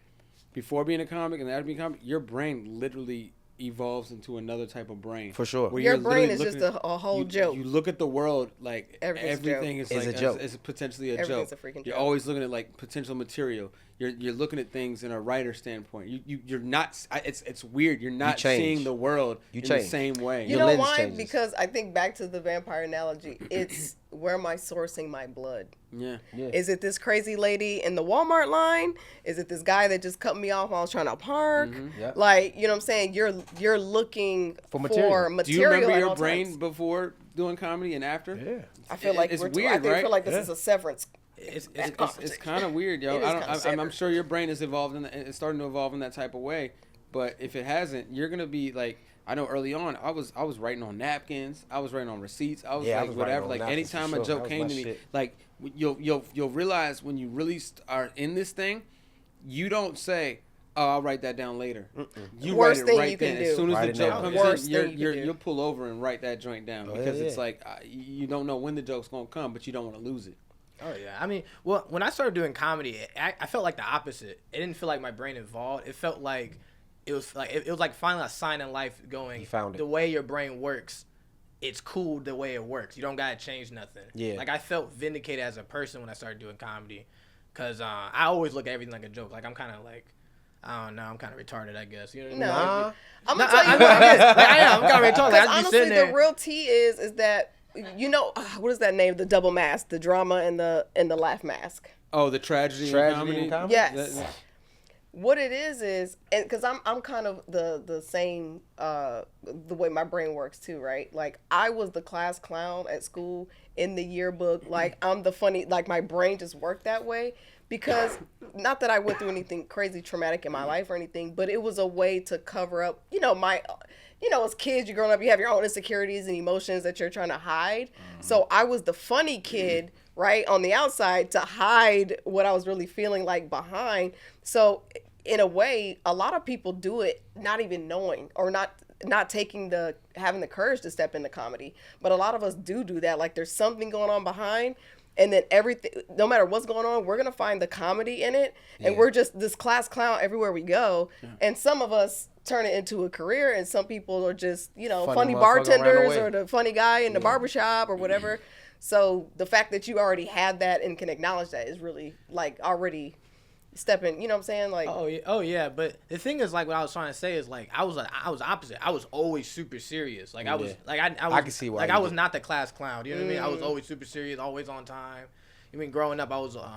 before being a comic and after being a comic, your brain literally evolves into another type of brain. For sure. Where Your you're brain literally is just looking a whole you, joke. You look at the world like Everything's everything joke. is like a joke. is potentially a Everything's joke. a freaking You're joke. always looking at like potential material. You're looking at things in a writer standpoint. You're not. It's weird. You're not change. seeing the world in the change. same way. You Your know lens why? changes. Because I think back to the vampire analogy. It's where am I sourcing my blood? Yeah. Is it this crazy lady in the Walmart line? Is it this guy that just cut me off while I was trying to park? Yep. Like, you know what I'm saying? You're looking For material. Do you remember at your all brain times. before doing comedy and after? Yeah. I feel like it's I weird, feel right? like this is a severance. It's kind of weird, yo. It is kinda I'm separate. sure your brain is evolved it's starting to evolve in that type of way. But if it hasn't, you're gonna be like, I know early on, I was writing on napkins, I was writing on receipts, I was Yeah, I like was whatever. writing on Like napkins for anytime sure. a joke That was came my to me, shit. like you'll realize when you really are in this thing, you don't say, "Oh, I'll write that down later." You Worst write thing it right you can then. do. As soon as Write the it joke down. comes Worst in, thing you can do. you'll pull over and write that joint down Oh, because yeah, it's yeah. like you don't know when the joke's gonna come, but you don't want to lose it. Oh yeah, I mean, well, when I started doing comedy, I felt like the opposite. It didn't feel like my brain evolved. It felt like it was like finally a sign in life going. You found it. The way your brain works, it's cool the way it works. You don't gotta change nothing. Yeah. Like I felt vindicated as a person when I started doing comedy, cause I always look at everything like a joke. Like I'm kind of like, I don't know, I'm kind of retarded, I guess. You know what I mean? No. I'm Nah, gonna tell you I what it is. like, I am. I'm kind of retarded. Like, Because I just be honestly, sitting there. the real tea is that, you know, what is that name? The double mask, the drama and the laugh mask. Oh, the tragedy in comedy? Yes. That- What it is, and because I'm kind of the same the way my brain works too, right? Like I was the class clown at school in the yearbook. Like I'm the funny. Like my brain just worked that way because not that I went through anything crazy traumatic in my life or anything, but it was a way to cover up. As kids, you're growing up, you have your own insecurities and emotions that you're trying to hide. So I was the funny kid right, on the outside to hide what I was really feeling like behind. So in a way, a lot of people do it not even knowing or not having the courage to step into comedy. But a lot of us do that. Like there's something going on behind, and then everything, no matter what's going on, we're gonna find the comedy in it, and we're just this class clown everywhere we go. And some of us turn it into a career, and some people are just, you know, funny bartenders or the funny guy in the barbershop or whatever. So the fact that you already had that and can acknowledge that is really like already stepping, you know what I'm saying? Like, oh yeah, but the thing is, like, what I was trying to say is, like, I was opposite. I was always super serious. Like, I was like, I can see why. Like, I was not the class clown. You know what I mean? I was always super serious, always on time. I mean, growing up, I was a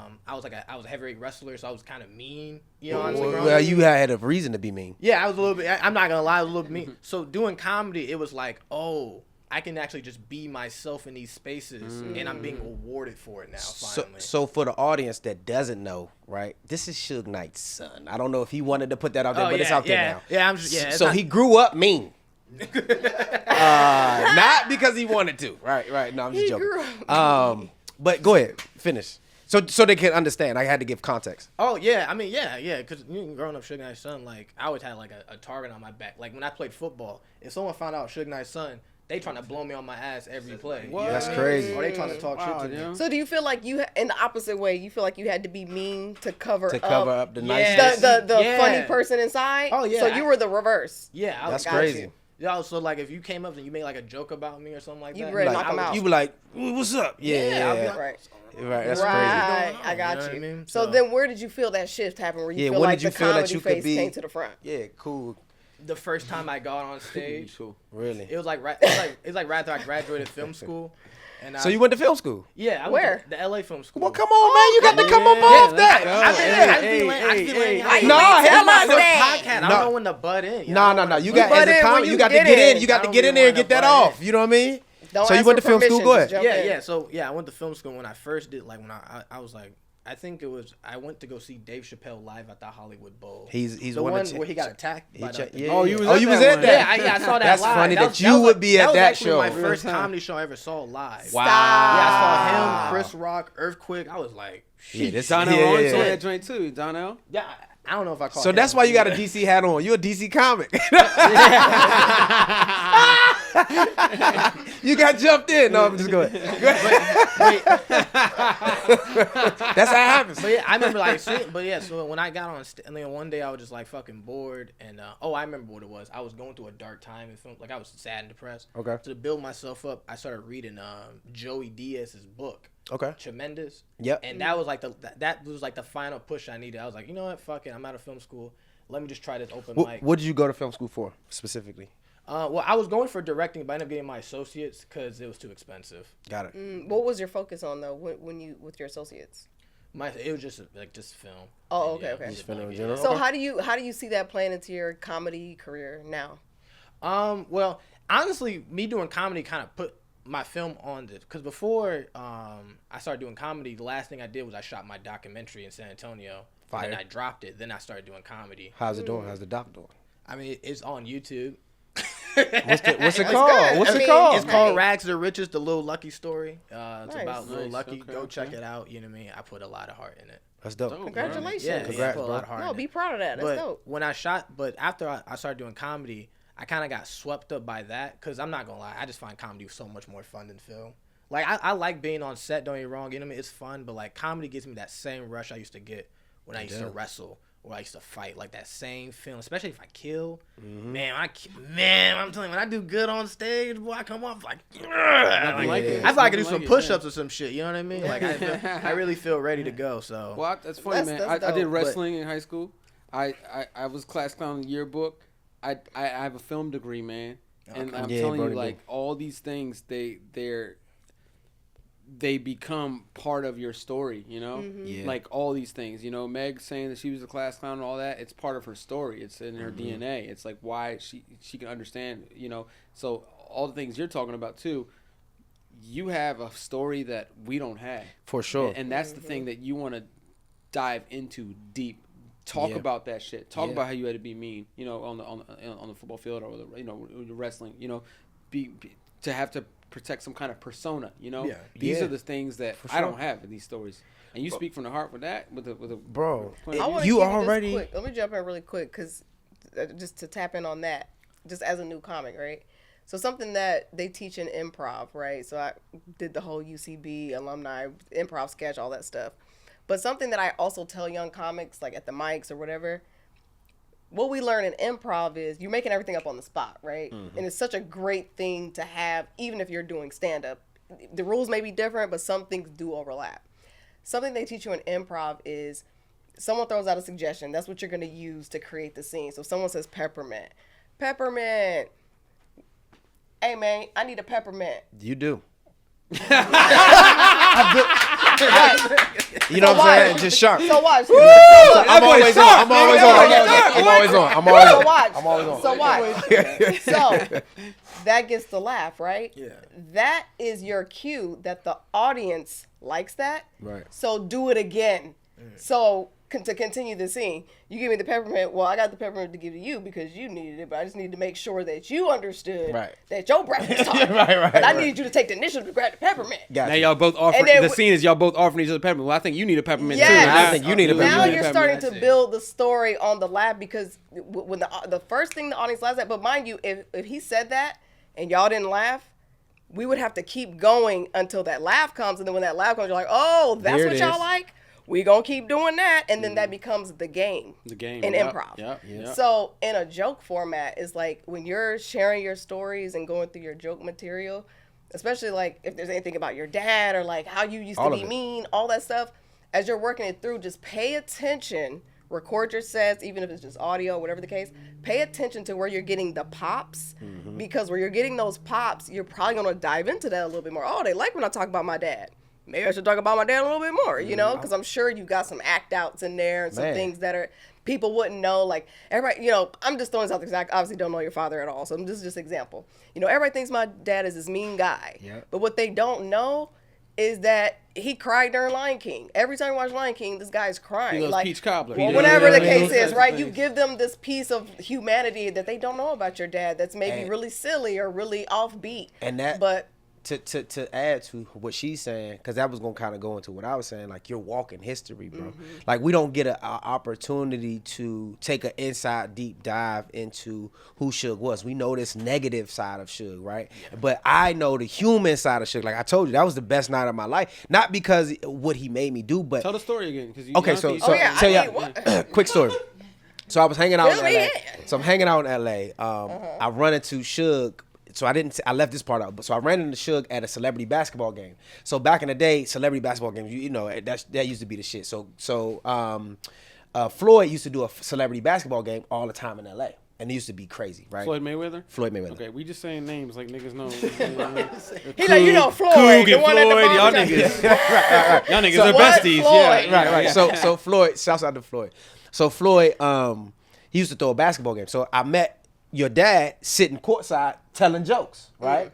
heavyweight wrestler, so I was kind of mean. You know what I'm saying? Well, you had a reason to be mean. Yeah, I was a little bit. I'm not gonna lie, I was a little bit mean. So doing comedy, it was like, oh, I can actually just be myself in these spaces, and I'm being rewarded for it now, finally. So for the audience that doesn't know, right, this is Suge Knight's son. I don't know if he wanted to put that out there, but it's out there now. Yeah, so he grew up mean. Not because he wanted to. Right. No, I'm just joking. But go ahead, finish. So they can understand. I had to give context. Oh, yeah. I mean, yeah. Because growing up Suge Knight's son, like, I always had, like, a target on my back. Like, when I played football, if someone found out Suge Knight's son, they trying to blow me on my ass every play. What? That's crazy. Or they trying to talk shit to me. So do you feel like in the opposite way, you feel like you had to be mean to cover up the nice the funny person inside? Oh, yeah. So you were the reverse. Yeah. That's crazy. Yeah, so like if you came up and you made like a joke about me or something like that, you ready to knock him out. You be like, what's up? Yeah. I'll be like, right. That's crazy. I got you. Know what I mean? So then where did you feel that shift happen where you feel like the comedy face came to the front? Yeah, cool. The first time I got on stage, really, it was like right after I graduated film school. And so you went to film school? Yeah, I where? went to the LA film school. Well, come on, man, you got to come up off that. I don't know when to butt in. No. You got as a comic, you got to get in. You got to get in there and get that off. You know what I mean? So you went to film school? Go ahead. Yeah. So I went to film school when I first did. Like when I was like, I think it was I went to go see Dave Chappelle live at the Hollywood Bowl. He's the one where he got attacked. You was at that. Yeah, I saw that. That's live. funny that you would be at that show. That was actually my first comedy show I ever saw live. Wow. Yeah, I saw him, Chris Rock, Earthquake. I was like, shit. Yeah, Donnell on that joint too. Donnell. Yeah. I don't know if I call So that's why you got a DC hat on. You're a DC comic. You got jumped in. No, I'm just going. That's how it happens. But yeah, I remember like seeing, so when I got on stage, and then one day I was just like fucking bored, and I remember what it was. I was going through a dark time in film, like I was sad and depressed. Okay. So to build myself up, I started reading Joey Diaz's book. Okay. Tremendous. Yep. And that was like the final push I needed. I was like, you know what, fuck it, I'm out of film school. Let me just try this open mic. What did you go to film school for specifically? Well, I was going for directing, but I ended up getting my associates because it was too expensive. Got it. What was your focus on though when you with your associates? It was just film. Oh, okay. Just film in general. So how do you see that playing into your comedy career now? Well, honestly, me doing comedy kind of put my film on this, because before I started doing comedy, the last thing I did was I shot my documentary in San Antonio. Fire. And then I dropped it. Then I started doing comedy. How's it doing? How's the doc doing? I mean, it's on YouTube. What's it called? It's called Rags to Riches, the Lil Lucky story. It's about Lil Lucky. Okay, Go check it out. You know what I mean? I put a lot of heart in it. That's dope. Congratulations. Yeah, congrats, I put a lot of heart in it. Be proud of that. That's dope. When after I started doing comedy, I kind of got swept up by that, because I'm not going to lie, I just find comedy so much more fun than film. Like, I like being on set, don't get me wrong, you know what I mean? It's fun, but, like, comedy gives me that same rush I used to get when I used to wrestle or I used to fight. Like, that same feeling, especially if I kill. Mm-hmm. Man, I'm telling you, when I do good on stage, boy, I come off like, I feel like I can do some push-ups or some shit, you know what I mean? Like, I really feel ready to go, so. Well, that's funny, man. I did wrestling in high school. I was class clown in the yearbook. I have a film degree, man, and I'm telling you, like, all these things, they become part of your story, you know? Mm-hmm. Yeah. Like, all these things, you know, Meg saying that she was a class clown and all that, it's part of her story. It's in her DNA. It's like why she can understand, you know? So all the things you're talking about too, you have a story that we don't have. For sure. And that's the thing that you want to dive into deep. Talk about that shit. Talk about how you had to be mean, you know, on the football field or the, you know, wrestling. You know, to have to protect some kind of persona, you know? Yeah. These are the things that For sure. I don't have in these stories. And you speak from the heart with that, with a bro. You already. Let me jump in really quick because just to tap in on that, just as a new comic, right? So something that they teach in improv, right? So I did the whole UCB alumni improv sketch, all that stuff. But something that I also tell young comics, like at the mics or whatever, what we learn in improv is you're making everything up on the spot, right? Mm-hmm. And it's such a great thing to have, even if you're doing stand-up. The rules may be different, but some things do overlap. Something they teach you in improv is someone throws out a suggestion. That's what you're going to use to create the scene. So if someone says peppermint. Hey, man, I need a peppermint. You do. You know what I'm saying? Just sharp. So watch. I'm always on. So watch. So that gets the laugh, right? Yeah. That is your cue that the audience likes that. Right. So do it again. So to continue the scene, you give me the peppermint. Well, I got the peppermint to give to you because you needed it, but I just need to make sure that you understood that your breath was talking. But I needed you to take the initiative to grab the peppermint. Now y'all both offering. The scene is y'all both offering each other peppermint. Well, I think you need a peppermint too. I think you need a peppermint. Now you're starting to build the story on the laugh because when the first thing the audience laughs at, but mind you, if he said that and y'all didn't laugh, we would have to keep going until that laugh comes, and then when that laugh comes, you're like, oh, that's what y'all like? We gonna keep doing that, and then that becomes the game. The game in improv. Yep. So in a joke format, is like when you're sharing your stories and going through your joke material, especially like if there's anything about your dad or like how you used to be mean, all that stuff. As you're working it through, just pay attention. Record your sets, even if it's just audio, whatever the case. Pay attention to where you're getting the pops, because where you're getting those pops, you're probably gonna dive into that a little bit more. Oh, they like when I talk about my dad. Maybe I should talk about my dad a little bit more, you know, because I'm sure you got some act outs in there and some things that are people wouldn't know. Like everybody, you know, I'm just throwing something because I obviously don't know your father at all. So this is just an example. You know, everybody thinks my dad is this mean guy, but what they don't know is that he cried during Lion King. Every time you watch Lion King, this guy's crying. He loves Peach Cobbler. Well, whatever the case is, right? You give them this piece of humanity that they don't know about your dad. That's maybe really silly or really offbeat. And that, but. To add to what she's saying, because that was going to kind of go into what I was saying, like you're walking history, bro. Like we don't get an opportunity to take an inside deep dive into who Suge was. We know this negative side of Suge, right? Yeah. But I know the human side of Suge. Like I told you, that was the best night of my life. Not because what he made me do, but tell the story again. Quick story. So I was hanging out in LA. So I'm hanging out in LA. I run into Suge. So I left this part out. So I ran into Suge at a celebrity basketball game. So back in the day, celebrity basketball games, you know, that used to be the shit. So Floyd used to do a celebrity basketball game all the time in LA. And it used to be crazy, right? Floyd Mayweather? Floyd Mayweather. Okay, we just saying names like niggas know. He like, you know, Floyd. The one at the y'all niggas. Y'all niggas are besties. Floyd? Yeah, right. So Floyd, shouts out to Floyd. So Floyd, he used to throw a basketball game. So I met your dad sitting courtside telling jokes, right?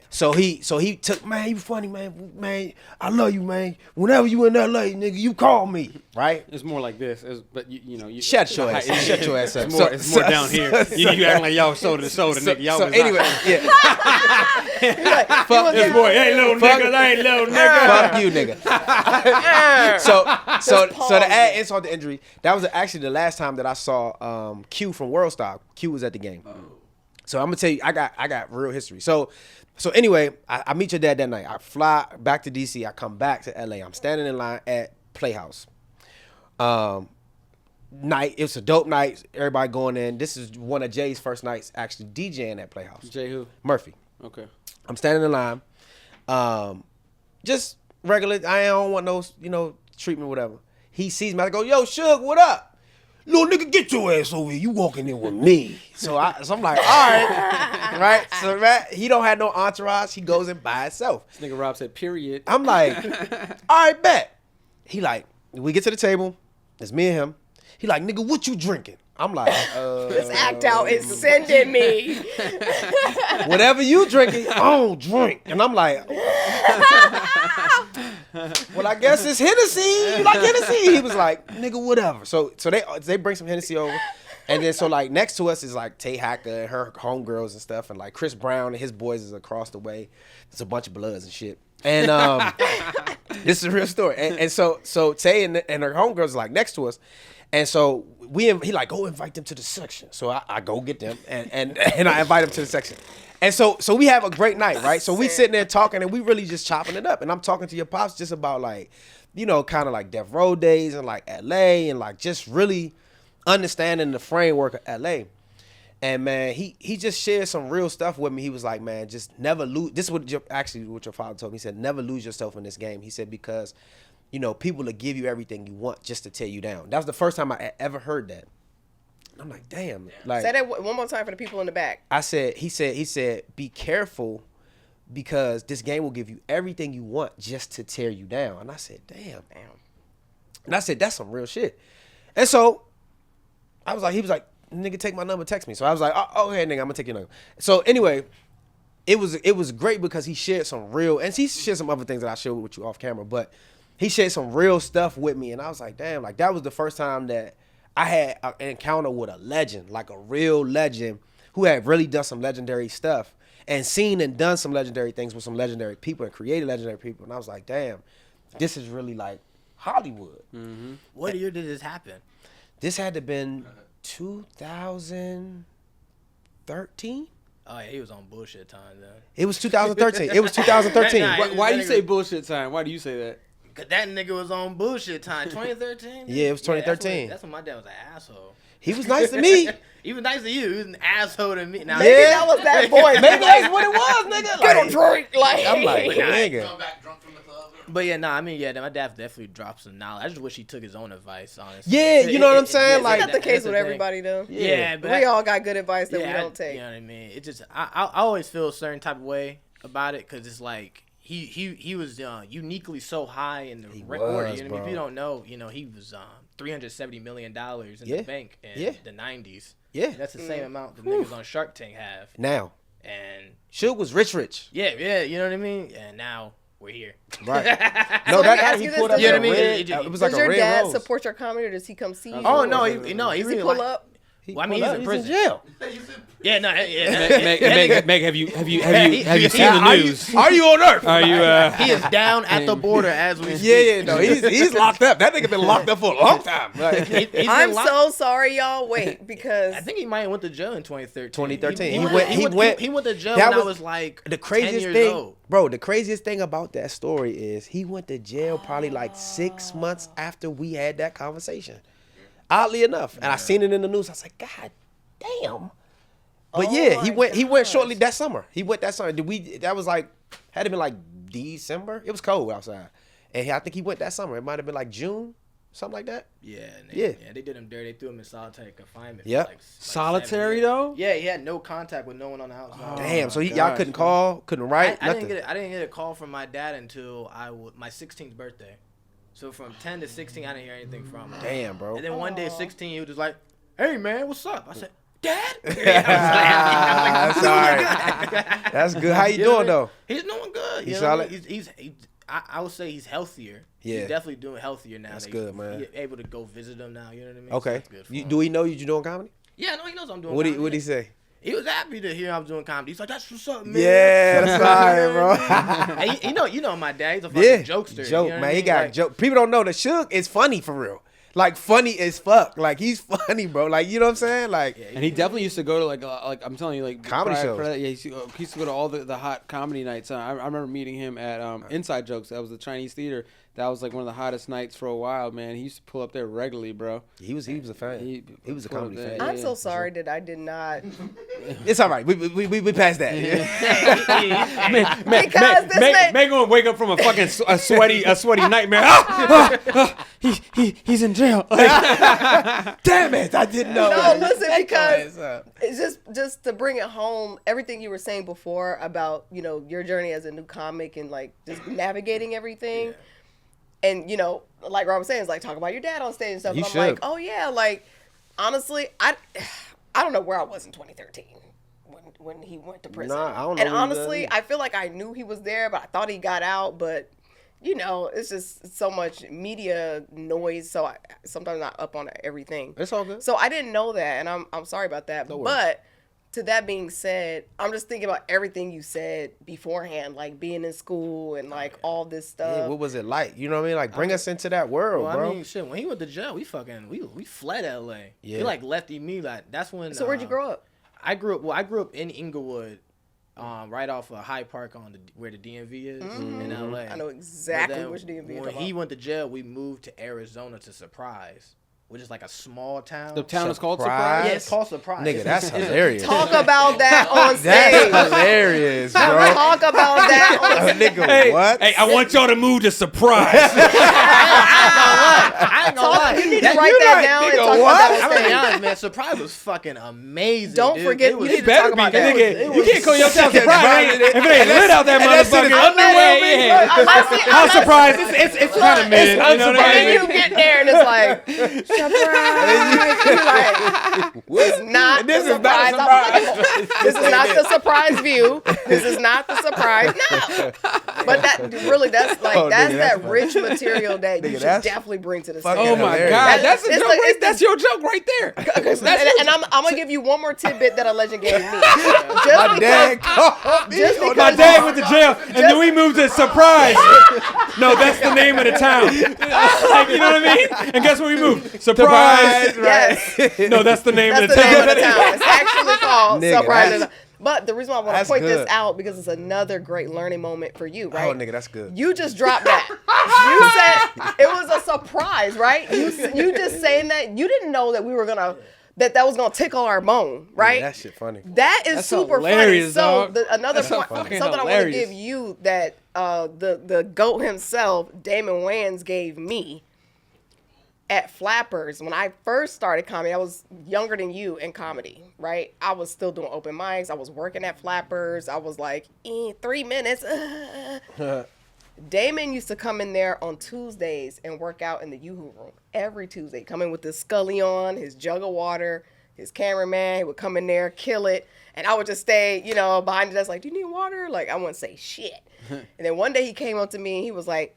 So he took, man, you funny, man, I love you, man. Whenever you in LA, nigga, you call me, right? It's more like this, but you know, shut your ass up. It's more down here. You acting like y'all shoulder to shoulder, nigga. Y'all was anyway, fuck this boy, hey little nigga, fuck you, nigga. So to add insult to injury, that was actually the last time that I saw Q from World Star. Q was at the game. So I'm gonna tell you, I got real history. So anyway, I meet your dad that night. I fly back to DC. I come back to LA. I'm standing in line at Playhouse. Night. It was a dope night. Everybody going in. This is one of Jay's first nights actually DJing at Playhouse. Jay who? Murphy. Okay. I'm standing in line. Just regular. I don't want no, treatment, whatever. He sees me. I go, yo, Suge, what up? Little nigga, get your ass over here. You walking in with me. So I'm like, all right. Right? So he don't have no entourage. He goes in by himself. This nigga Rob said, period. I'm like, all right, bet. He like, we get to the table. It's me and him. He like, nigga, what you drinking? I'm like, this act out is sending me. Whatever you drinking, I don't drink. And I'm like, well, I guess it's Hennessy. You like Hennessy? He was like, nigga, whatever. So they bring some Hennessy over. And then so like next to us is like Tay Hacker and her homegirls and stuff, and like Chris Brown and his boys is across the way. There's a bunch of Bloods and shit. And this is a real story. And so Tay and her homegirls is like next to us. And so he like, go invite them to the section. So I go get them and I invite them to the section. And so we have a great night, right? So we sitting there talking and we really just chopping it up. And I'm talking to your pops just about like, you know, kind of like Death Row days and like LA and like just really understanding the framework of LA. And man, he just shared some real stuff with me. He was like, man, just never lose. This is what your father told me. He said, never lose yourself in this game. He said, because, you know, people will give you everything you want just to tear you down. That was the first time I ever heard that. I'm like, damn. Like, say that one more time for the people in the back. He said, be careful because this game will give you everything you want just to tear you down. And I said, damn. And I said, that's some real shit. And so he was like, nigga, take my number, text me. So I was like, oh, okay, nigga, I'm gonna take your number. So anyway, it was great because he shared some real, and he shared some other things that I shared with you off camera, but he shared some real stuff with me, and I was like, damn, like that was the first time that I had an encounter with a legend, like a real legend who had really done some legendary stuff and seen and done some legendary things with some legendary people and created legendary people. And I was like, damn, this is really like Hollywood. Mm-hmm. What year did this happen? This had to have been 2013. Oh yeah, he was on bullshit time then. It was 2013. It was 2013. Why do you say bullshit time? Why do you say that? Cause that nigga was on bullshit time. 2013. Yeah, it was 2013. That's when my dad was an asshole. He was nice to me. He was nice to you. He was an asshole to me. Now, maybe that was that boy. Maybe that's what it was, nigga. Get him drunk. Like, I'm like, nigga. Come back drunk from the club. But yeah, my dad definitely dropped some knowledge. I just wish he took his own advice, honestly. Yeah, you know what I'm saying? Like, Like, that's the case with everybody, though. Yeah, but we all got good advice that we don't take. You know what I mean? It just, I always feel a certain type of way about it because it's like he was uniquely so high in the record. You know, if you don't know, you know, he was $370 million in the bank in the 90s. Yeah, that's the same amount the niggas on Shark Tank have now. And Suge was rich. Yeah, you know what I mean. And now we're here. Right. No, that guy he pulled up. You know what I mean? It was like a red rose. Does your dad support your comedy, or does he come see you? Oh no, he really pull up. Well, I mean, he's in prison. jail. Yeah, no, Meg, have you seen the news? Are you on Earth? Are you? He is down at the border as we speak. Yeah, no, he's locked up. That nigga been locked up for a long time. Like, I'm so sorry, y'all. Wait, because I think he might have went to jail in 2013. 2013. He went to jail when I was like the craziest 10 years thing, old. bro. The craziest thing about that story is he went to jail probably like 6 months after we had that conversation. Oddly enough, and I seen it in the news. I was like, God damn. But he went shortly that summer. He went that summer. That was like, had it been like December? It was cold outside. And I think he went that summer. It might have been like June, something like that. Yeah, they did him dirty. They threw him in solitary confinement. Yeah. Like Solitary though? Yeah, he had no contact with no one on the outside. Oh, damn, so y'all couldn't call, couldn't write, I nothing? didn't get a call from my dad until my 16th birthday. So from 10 to 16, I didn't hear anything from him. Damn, bro. And then one day, 16, he was just like, "Hey, man, what's up?" I said, "Dad." Sorry. That's good. How you doing though? He's doing good. He's solid. I would say he's healthier. Yeah. He's definitely doing healthier now. That's good, man. You're able to go visit him now. You know what I mean? Okay. So that's good for him. Do he know you doing comedy? Yeah, no, he knows I'm doing. What comedy. did he say? He was happy to hear I was doing comedy. He's like, "That's what's up, man." Yeah, that's right, bro. Hey, you know my dad. He's a fucking jokester. Joke, you know man. I He mean? got like, joke. People don't know that Suge is funny for real. Like funny as fuck. Like he's funny, bro. Like you know what I'm saying? Like, and he definitely used to go to like I'm telling you, like comedy shows. Yeah, he used to go to all the hot comedy nights. I remember meeting him at Inside Jokes. That was the Chinese theater. That was like one of the hottest nights for a while, man. He used to pull up there regularly, bro. He was a fan. He was a comedy fan. I'm so sorry that I did not. It's all right. We passed that. Meg gonna wake up from a fucking sweaty nightmare. He's in jail. Damn it! I didn't know. No, listen, because it's just to bring it home. Everything you were saying before about your journey as a new comic and like just navigating everything. Yeah. And, like Rob was saying, it's like, talk about your dad on stage and stuff. And I'm like, oh, yeah, like, honestly, I don't know where I was in 2013 when he went to prison. Nah, I don't know. And honestly, I feel like I knew he was there, but I thought he got out. But you know, it's just so much media noise. So I sometimes not up on everything. It's all good. So I didn't know that, and I'm sorry about that. But to that being said, I'm just thinking about everything you said beforehand, like being in school and like all this stuff. Yeah, what was it like? You know what I mean? Like bring us into that world, bro. I mean, shit. When he went to jail, we fled LA. Yeah. He like left me. Like that's when. So where'd you grow up? I grew up in Inglewood. Right off of Hyde Park where the DMV is in LA. I know exactly which DMV. When he went to jail, we moved to Arizona to Surprise, which is like a small town. The town is called Surprise? Yeah, it's called Surprise. Nigga, that's hilarious. Talk about that on stage. That's hilarious, bro. Talk about that on stage. Nigga, what? Hey, I want y'all to move to Surprise. I ain't gonna lie. You need to write that down and talk about that on I'm gonna be stage. honest, man. Surprise was fucking amazing. Don't dude. forget, It was- you need to talk about that. You can't call your town Surprise if it ain't lit out that motherfucker. Underway, yeah. How surprised? It's kind of mid. You know what I And mean? you get there and it's like, surprise. You're like, it's not the surprise. This is not the surprise view. This is not the surprise. No. But that really, that's like, that's that rich material that you should definitely bring to the stage. Oh my God. That's a joke right. That's your joke right there. And I'm going to give you one more tidbit that a legend gave me. My dad called me. My dad went to jail, and then we moved to Surprise. No, that's the name of the town. Like, you know what I mean? And guess where we moved? Surprise. Yes. No, that's the name That's of the the town. name of the town. It's actually called Nigga, Surprise. But the reason why I want to that's point good. this out because it's another great learning moment for you, right? Oh, nigga, that's good. You just dropped that. You said it was a surprise, right? You just saying that you didn't know that we were gonna that was gonna tickle our bone, right? Yeah, that shit funny. That is That's super hilarious, funny. So dog. another That's point, fucking something I want to hilarious. give you that the GOAT himself, Damon Wayans, gave me at Flappers. When I first started comedy, I was younger than you in comedy, right? I was still doing open mics. I was working at Flappers. I was like, 3 minutes. Damon used to come in there on Tuesdays and work out in the Yoo-Hoo room every Tuesday. Come in with his Scully on, his jug of water, his cameraman. He would come in there, kill it. And I would just stay, you know, behind the desk like, do you need water? Like, I wouldn't say shit. And then one day he came up to me and he was like,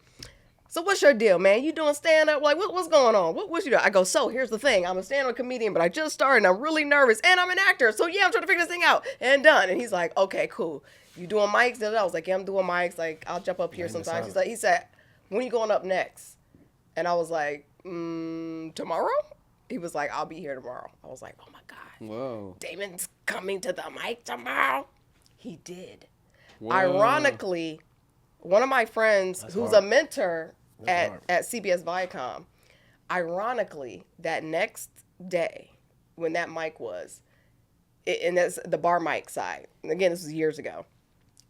so what's your deal, man? You doing stand-up? Like, what's going on? What you doing? I go, so here's the thing. I'm a stand-up comedian, but I just started and I'm really nervous. And I'm an actor. So yeah, I'm trying to figure this thing out. And done. And he's like, okay, cool. You doing mics? I was like, yeah, I'm doing mics. Like, I'll jump up here sometimes. He said, when are you going up next? And I was like, tomorrow? He was like, I'll be here tomorrow. I was like, oh my God. Whoa. Damon's coming to the mic tomorrow. He did. Whoa. Ironically, one of my friends who's a mentor at CBS Viacom, ironically, that next day when that mic was, and that's the bar mic side, and again, this was years ago,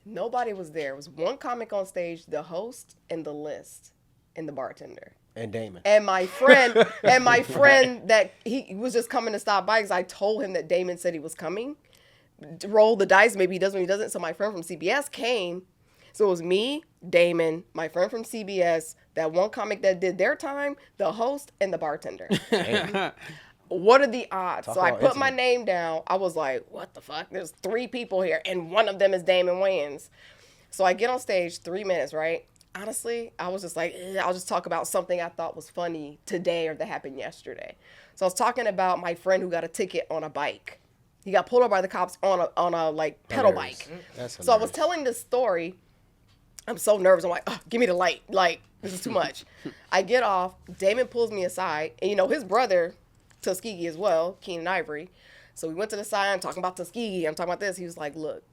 nobody was there. It was one comic on stage, the host and the list, and the bartender. And Damon. And my friend, that he was just coming to stop by because I told him that Damon said he was coming. Roll the dice, maybe he does, maybe he doesn't. So my friend from CBS came. So it was me, Damon, my friend from CBS, that one comic that did their time, the host, and the bartender. What are the odds? So I put my name down. I was like, what the fuck? There's 3 people here, and one of them is Damon Wayans. So I get on stage, 3 minutes, right? Honestly, I was just like, I'll just talk about something I thought was funny today or that happened yesterday. So I was talking about my friend who got a ticket on a bike. He got pulled over by the cops on a like pedal bike. So I was telling this story. I'm so nervous. I'm like, oh, give me the light. Like, this is too much. I get off. Damon pulls me aside. And, you know, his brother, Tuskegee as well, Keenan Ivory. So we went to the side. I'm talking about Tuskegee. I'm talking about this. He was like, look,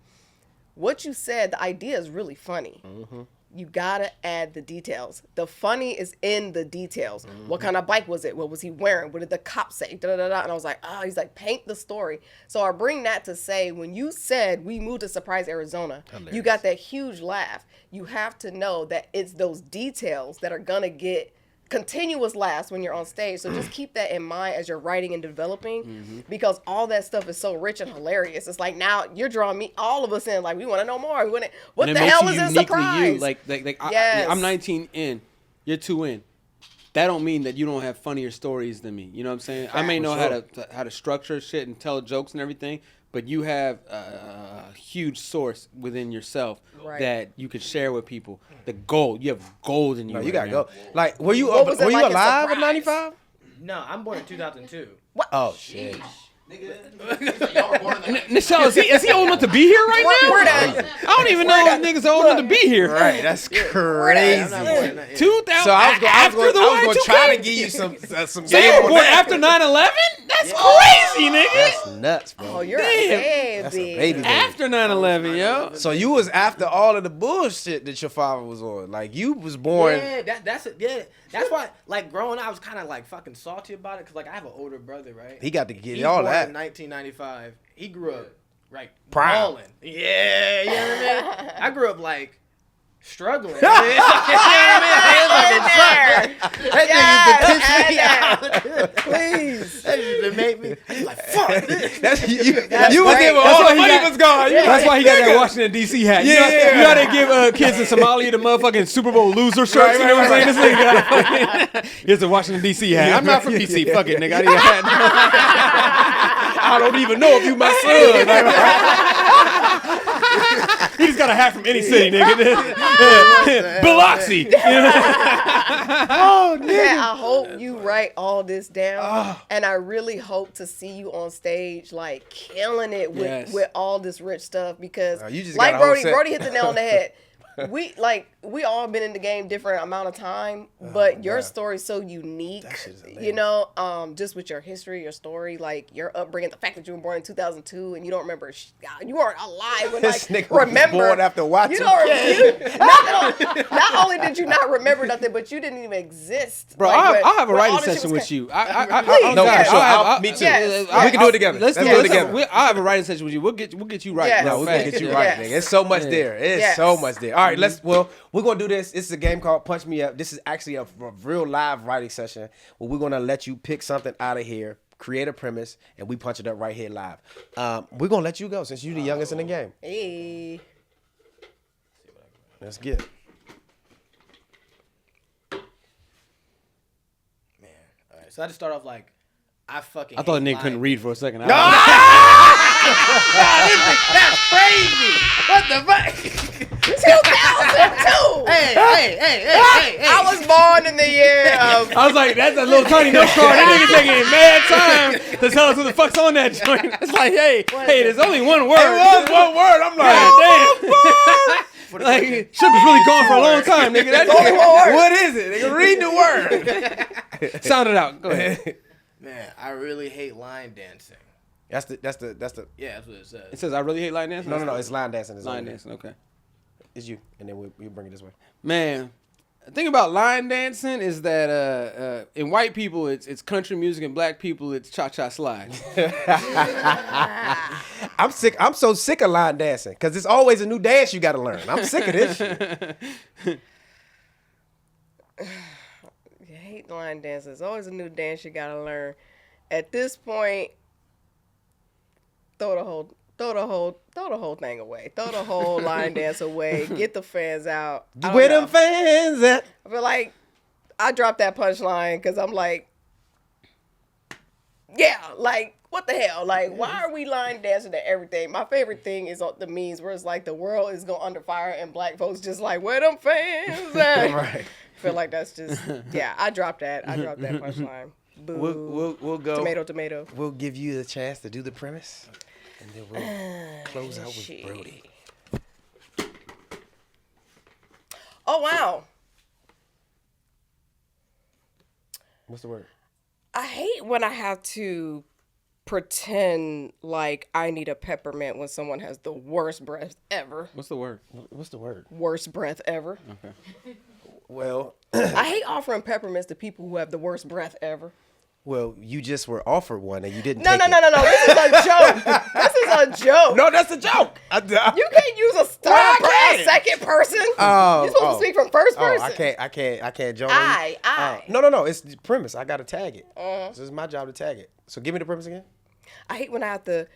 what you said, the idea is really funny. Mm-hmm. You got to add the details. The funny is in the details. Mm-hmm. What kind of bike was it? What was he wearing? What did the cop say? Da-da-da-da. And I was like, he's like, paint the story. So I bring that to say, when you said we moved to Surprise, Arizona, you got that huge laugh. You have to know that it's those details that are going to get continuous laughs when you're on stage. So just keep that in mind as you're writing and developing, because all that stuff is so rich and hilarious. It's like now you're drawing me, all of us in, like we want to know more. What the hell is in Surprise? You. Like yes. I'm 19 in, you're 2 in. That don't mean that you don't have funnier stories than me. You know what I'm saying? I may know how to structure shit and tell jokes and everything, but you have a huge source within yourself that you can share with people. The gold, you have gold in you. No, you gotta go. Like, were you alive in '95? No, I'm born in 2002. What? Oh shit. Nichelle, is he old enough to be here right now? I don't even know if niggas are old enough to be here. Right, that's crazy. 2000. So I was going to try to give you some. So you were born after 9/11? That's crazy, nigga. That's nuts, bro. Oh, you're a baby. After 9/11, yo. So you was after all of the bullshit that your father was on. Like you was born. Yeah, that's why. Like growing up, I was kind of like fucking salty about it because like I have an older brother, right? He got to get all that. In 1995, he grew up like prime. Balling. Yeah, you know what I mean. I grew up like struggling. Please, that used to make me like fuck this. You was there when all the money was gone. That's why he got that Washington D.C. hat. You know how they give kids in Somalia the motherfucking Super Bowl loser shirts. You know what I'm saying? This nigga here's the Washington D.C. hat. I'm not from D.C. Fuck it, nigga. I need a hat. I don't even know if you my son. He just got a hat from any city, nigga. Biloxi. Oh, nigga. I hope you write all this down, and I really hope to see you on stage, like killing it with all this rich stuff. Because, like Brody hit the nail on the head. We all been in the game different amount of time, but your story's so unique, you know, just with your history, your story, like your upbringing, the fact that you were born in 2002 and you don't remember, you weren't alive when this like nigga remember. Was born after watching. Not only did you not remember nothing, but you didn't even exist. Bro, like, I'll have a writing session with you. Me too. We can do it together. Let's do it together. I'll have a writing session with you. We'll get you right. Yes. No, we're gonna get you right, nigga. It's so much there. It's so much there. All right, we're gonna do this. This is a game called Punch Me Up. This is actually a real live writing session where we're gonna let you pick something out of here, create a premise, and we punch it up right here live. We're gonna let you go since you're the youngest in the game. Hey. Let's get it. Man, all right. So I just start off like, I thought a nigga couldn't read for a second. That's crazy. What the fuck? 2002. Hey. I was born in the year of. I was like, that's a little tiny note card. That nigga taking mad time to tell us what the fuck's on that joint. It's like, hey, there's only one word. It was one word. I'm like, damn. Like, Shook was really gone for a long time, nigga. That's only one word. What is it? Nigga, read the word. Sound it out. Go ahead. Man, I really hate line dancing. That's the. Yeah, that's what it says. It says I really hate line dancing. No. It's line dancing. It's line dancing. Okay. It's you, and then we'll bring it this way. Man, the thing about line dancing is that in white people it's country music, and black people it's cha-cha slide. I'm sick. I'm so sick of line dancing because it's always a new dance you got to learn. I'm sick of this shit. I hate line dancing. It's always a new dance you got to learn. At this point, throw the whole thing away. Throw the whole line dance away. Get the fans out. Where them fans at? I feel like I dropped that punchline because I'm like, yeah, like, what the hell? Like, why are we line dancing to everything? My favorite thing is the memes where it's like the world is going under fire and black folks just like, where them fans at? Right. I feel like that's just, yeah, I dropped that punchline. Boo. We'll go. Tomato. We'll give you the chance to do the premise. And then we'll close out with Brody. Oh, wow. What's the word? I hate when I have to pretend like I need a peppermint when someone has the worst breath ever. What's the word? Worst breath ever. Okay. Well, I hate offering peppermints to people who have the worst breath ever. Well, you just were offered one and you didn't No. take it. This is a joke. This is a joke. No, that's a joke. You can't use a third person, second person. You're supposed to speak from first person. I can't join I. No. It's the premise. I got to tag it. This is my job to tag it. So give me the premise again. I hate when I have to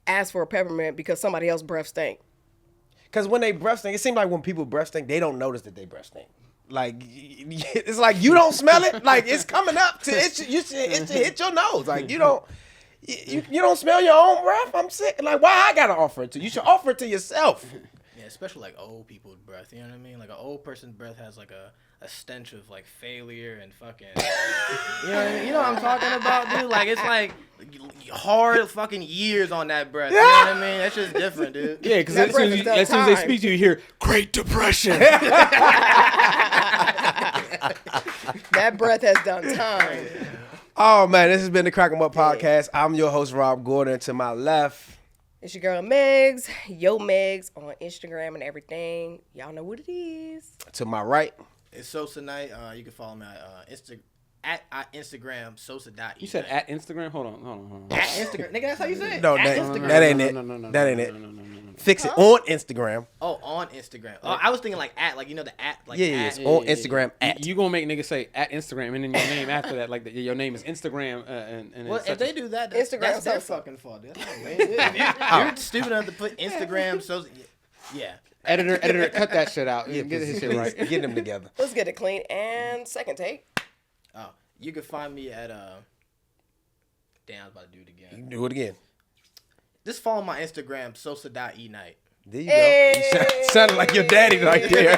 ask for a peppermint because somebody else's breath stink. Because when they breath stink, it seems like when people breath stink, they don't notice that they breath stink. Like, it's like you don't smell it. Like, it's coming up to it hit your nose. Like, you don't You don't smell your own breath? I'm sick. Like, why I gotta offer it to you? You should offer it to yourself. Yeah, especially like old people's breath. You know what I mean? Like an old person's breath has like a stench of like failure and fucking. You know what I mean? You know what I'm talking about, dude? Like it's like hard fucking years on that breath. You know what I mean? That's just different, dude. Yeah, because as soon as they speak to you, you hear Great Depression. That breath has done time. Oh man, this has been the Crack 'em Up podcast. I'm your host Rob Gordon. To my left, it's your girl Megs, Yo Megs on Instagram and everything. Y'all know what it is. To my right, it's Sosa Night. You can follow me at Instagram Sosa.e. You said at Instagram? Hold on. At Instagram, nigga, that's how you say it. No, that ain't it. That ain't it. Fix it on Instagram. Oh, on Instagram. Oh, I was thinking like at, like you know the at, like yeah, at. Yeah, on Instagram at. You gonna make niggas say at Instagram and then your name after that, like your name is Instagram and well, if they do that, that's their fucking fault. Dude. You're stupid enough to put Instagram. So yeah. Editor, cut that shit out. Yeah, get his shit right. Get them together. Let's get it clean. And second take. Oh, you can find me at damn, I was about to do it again. You can do it again. Just follow my Instagram, Sosa.e night. There you go. You sounded like your daddy right there.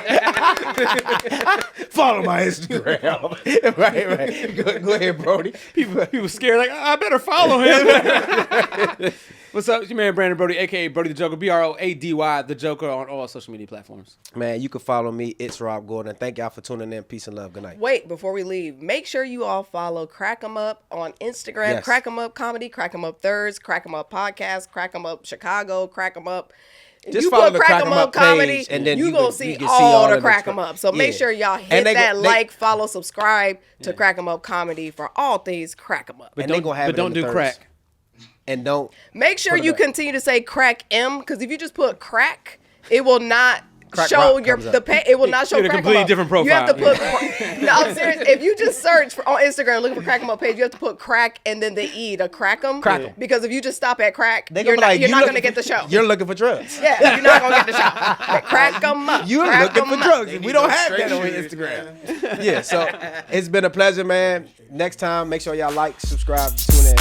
Follow my Instagram. right. Go ahead, Brody. People scared, like, I better follow him. What's up? It's your man, Brandon Brody, a.k.a. Brody the Joker, Brody the Joker on all social media platforms. Man, you can follow me. It's Rob Gordon. Thank y'all for tuning in. Peace and love. Good night. Wait, before we leave, make sure you all follow Crackemupcomedy on Instagram. Yes. Crackemupcomedy, crackemupthurs, Crackemup podcast, Crackemup Chicago, Crackemup. Just follow the Crackemup comedy, and then you gonna see all the Crackemup. So make sure y'all hit that follow, subscribe to Crackemup comedy for all things Crackemup. But don't do crack. And don't make sure you continue to say crack M, because if you just put crack, it will not show it will not show a completely different profile. You have to put no, I'm serious. If you just search on Instagram looking for Crackemup page, you have to put crack and then the E to crackem. Because if you just stop at crack, you're not going to get the show. You're looking for drugs. Yeah, you're not going to get the show. But Crackemup. You're looking for drugs. We don't have that on Instagram. Yeah, so it's been a pleasure, man. Next time, make sure y'all like, subscribe, tune in.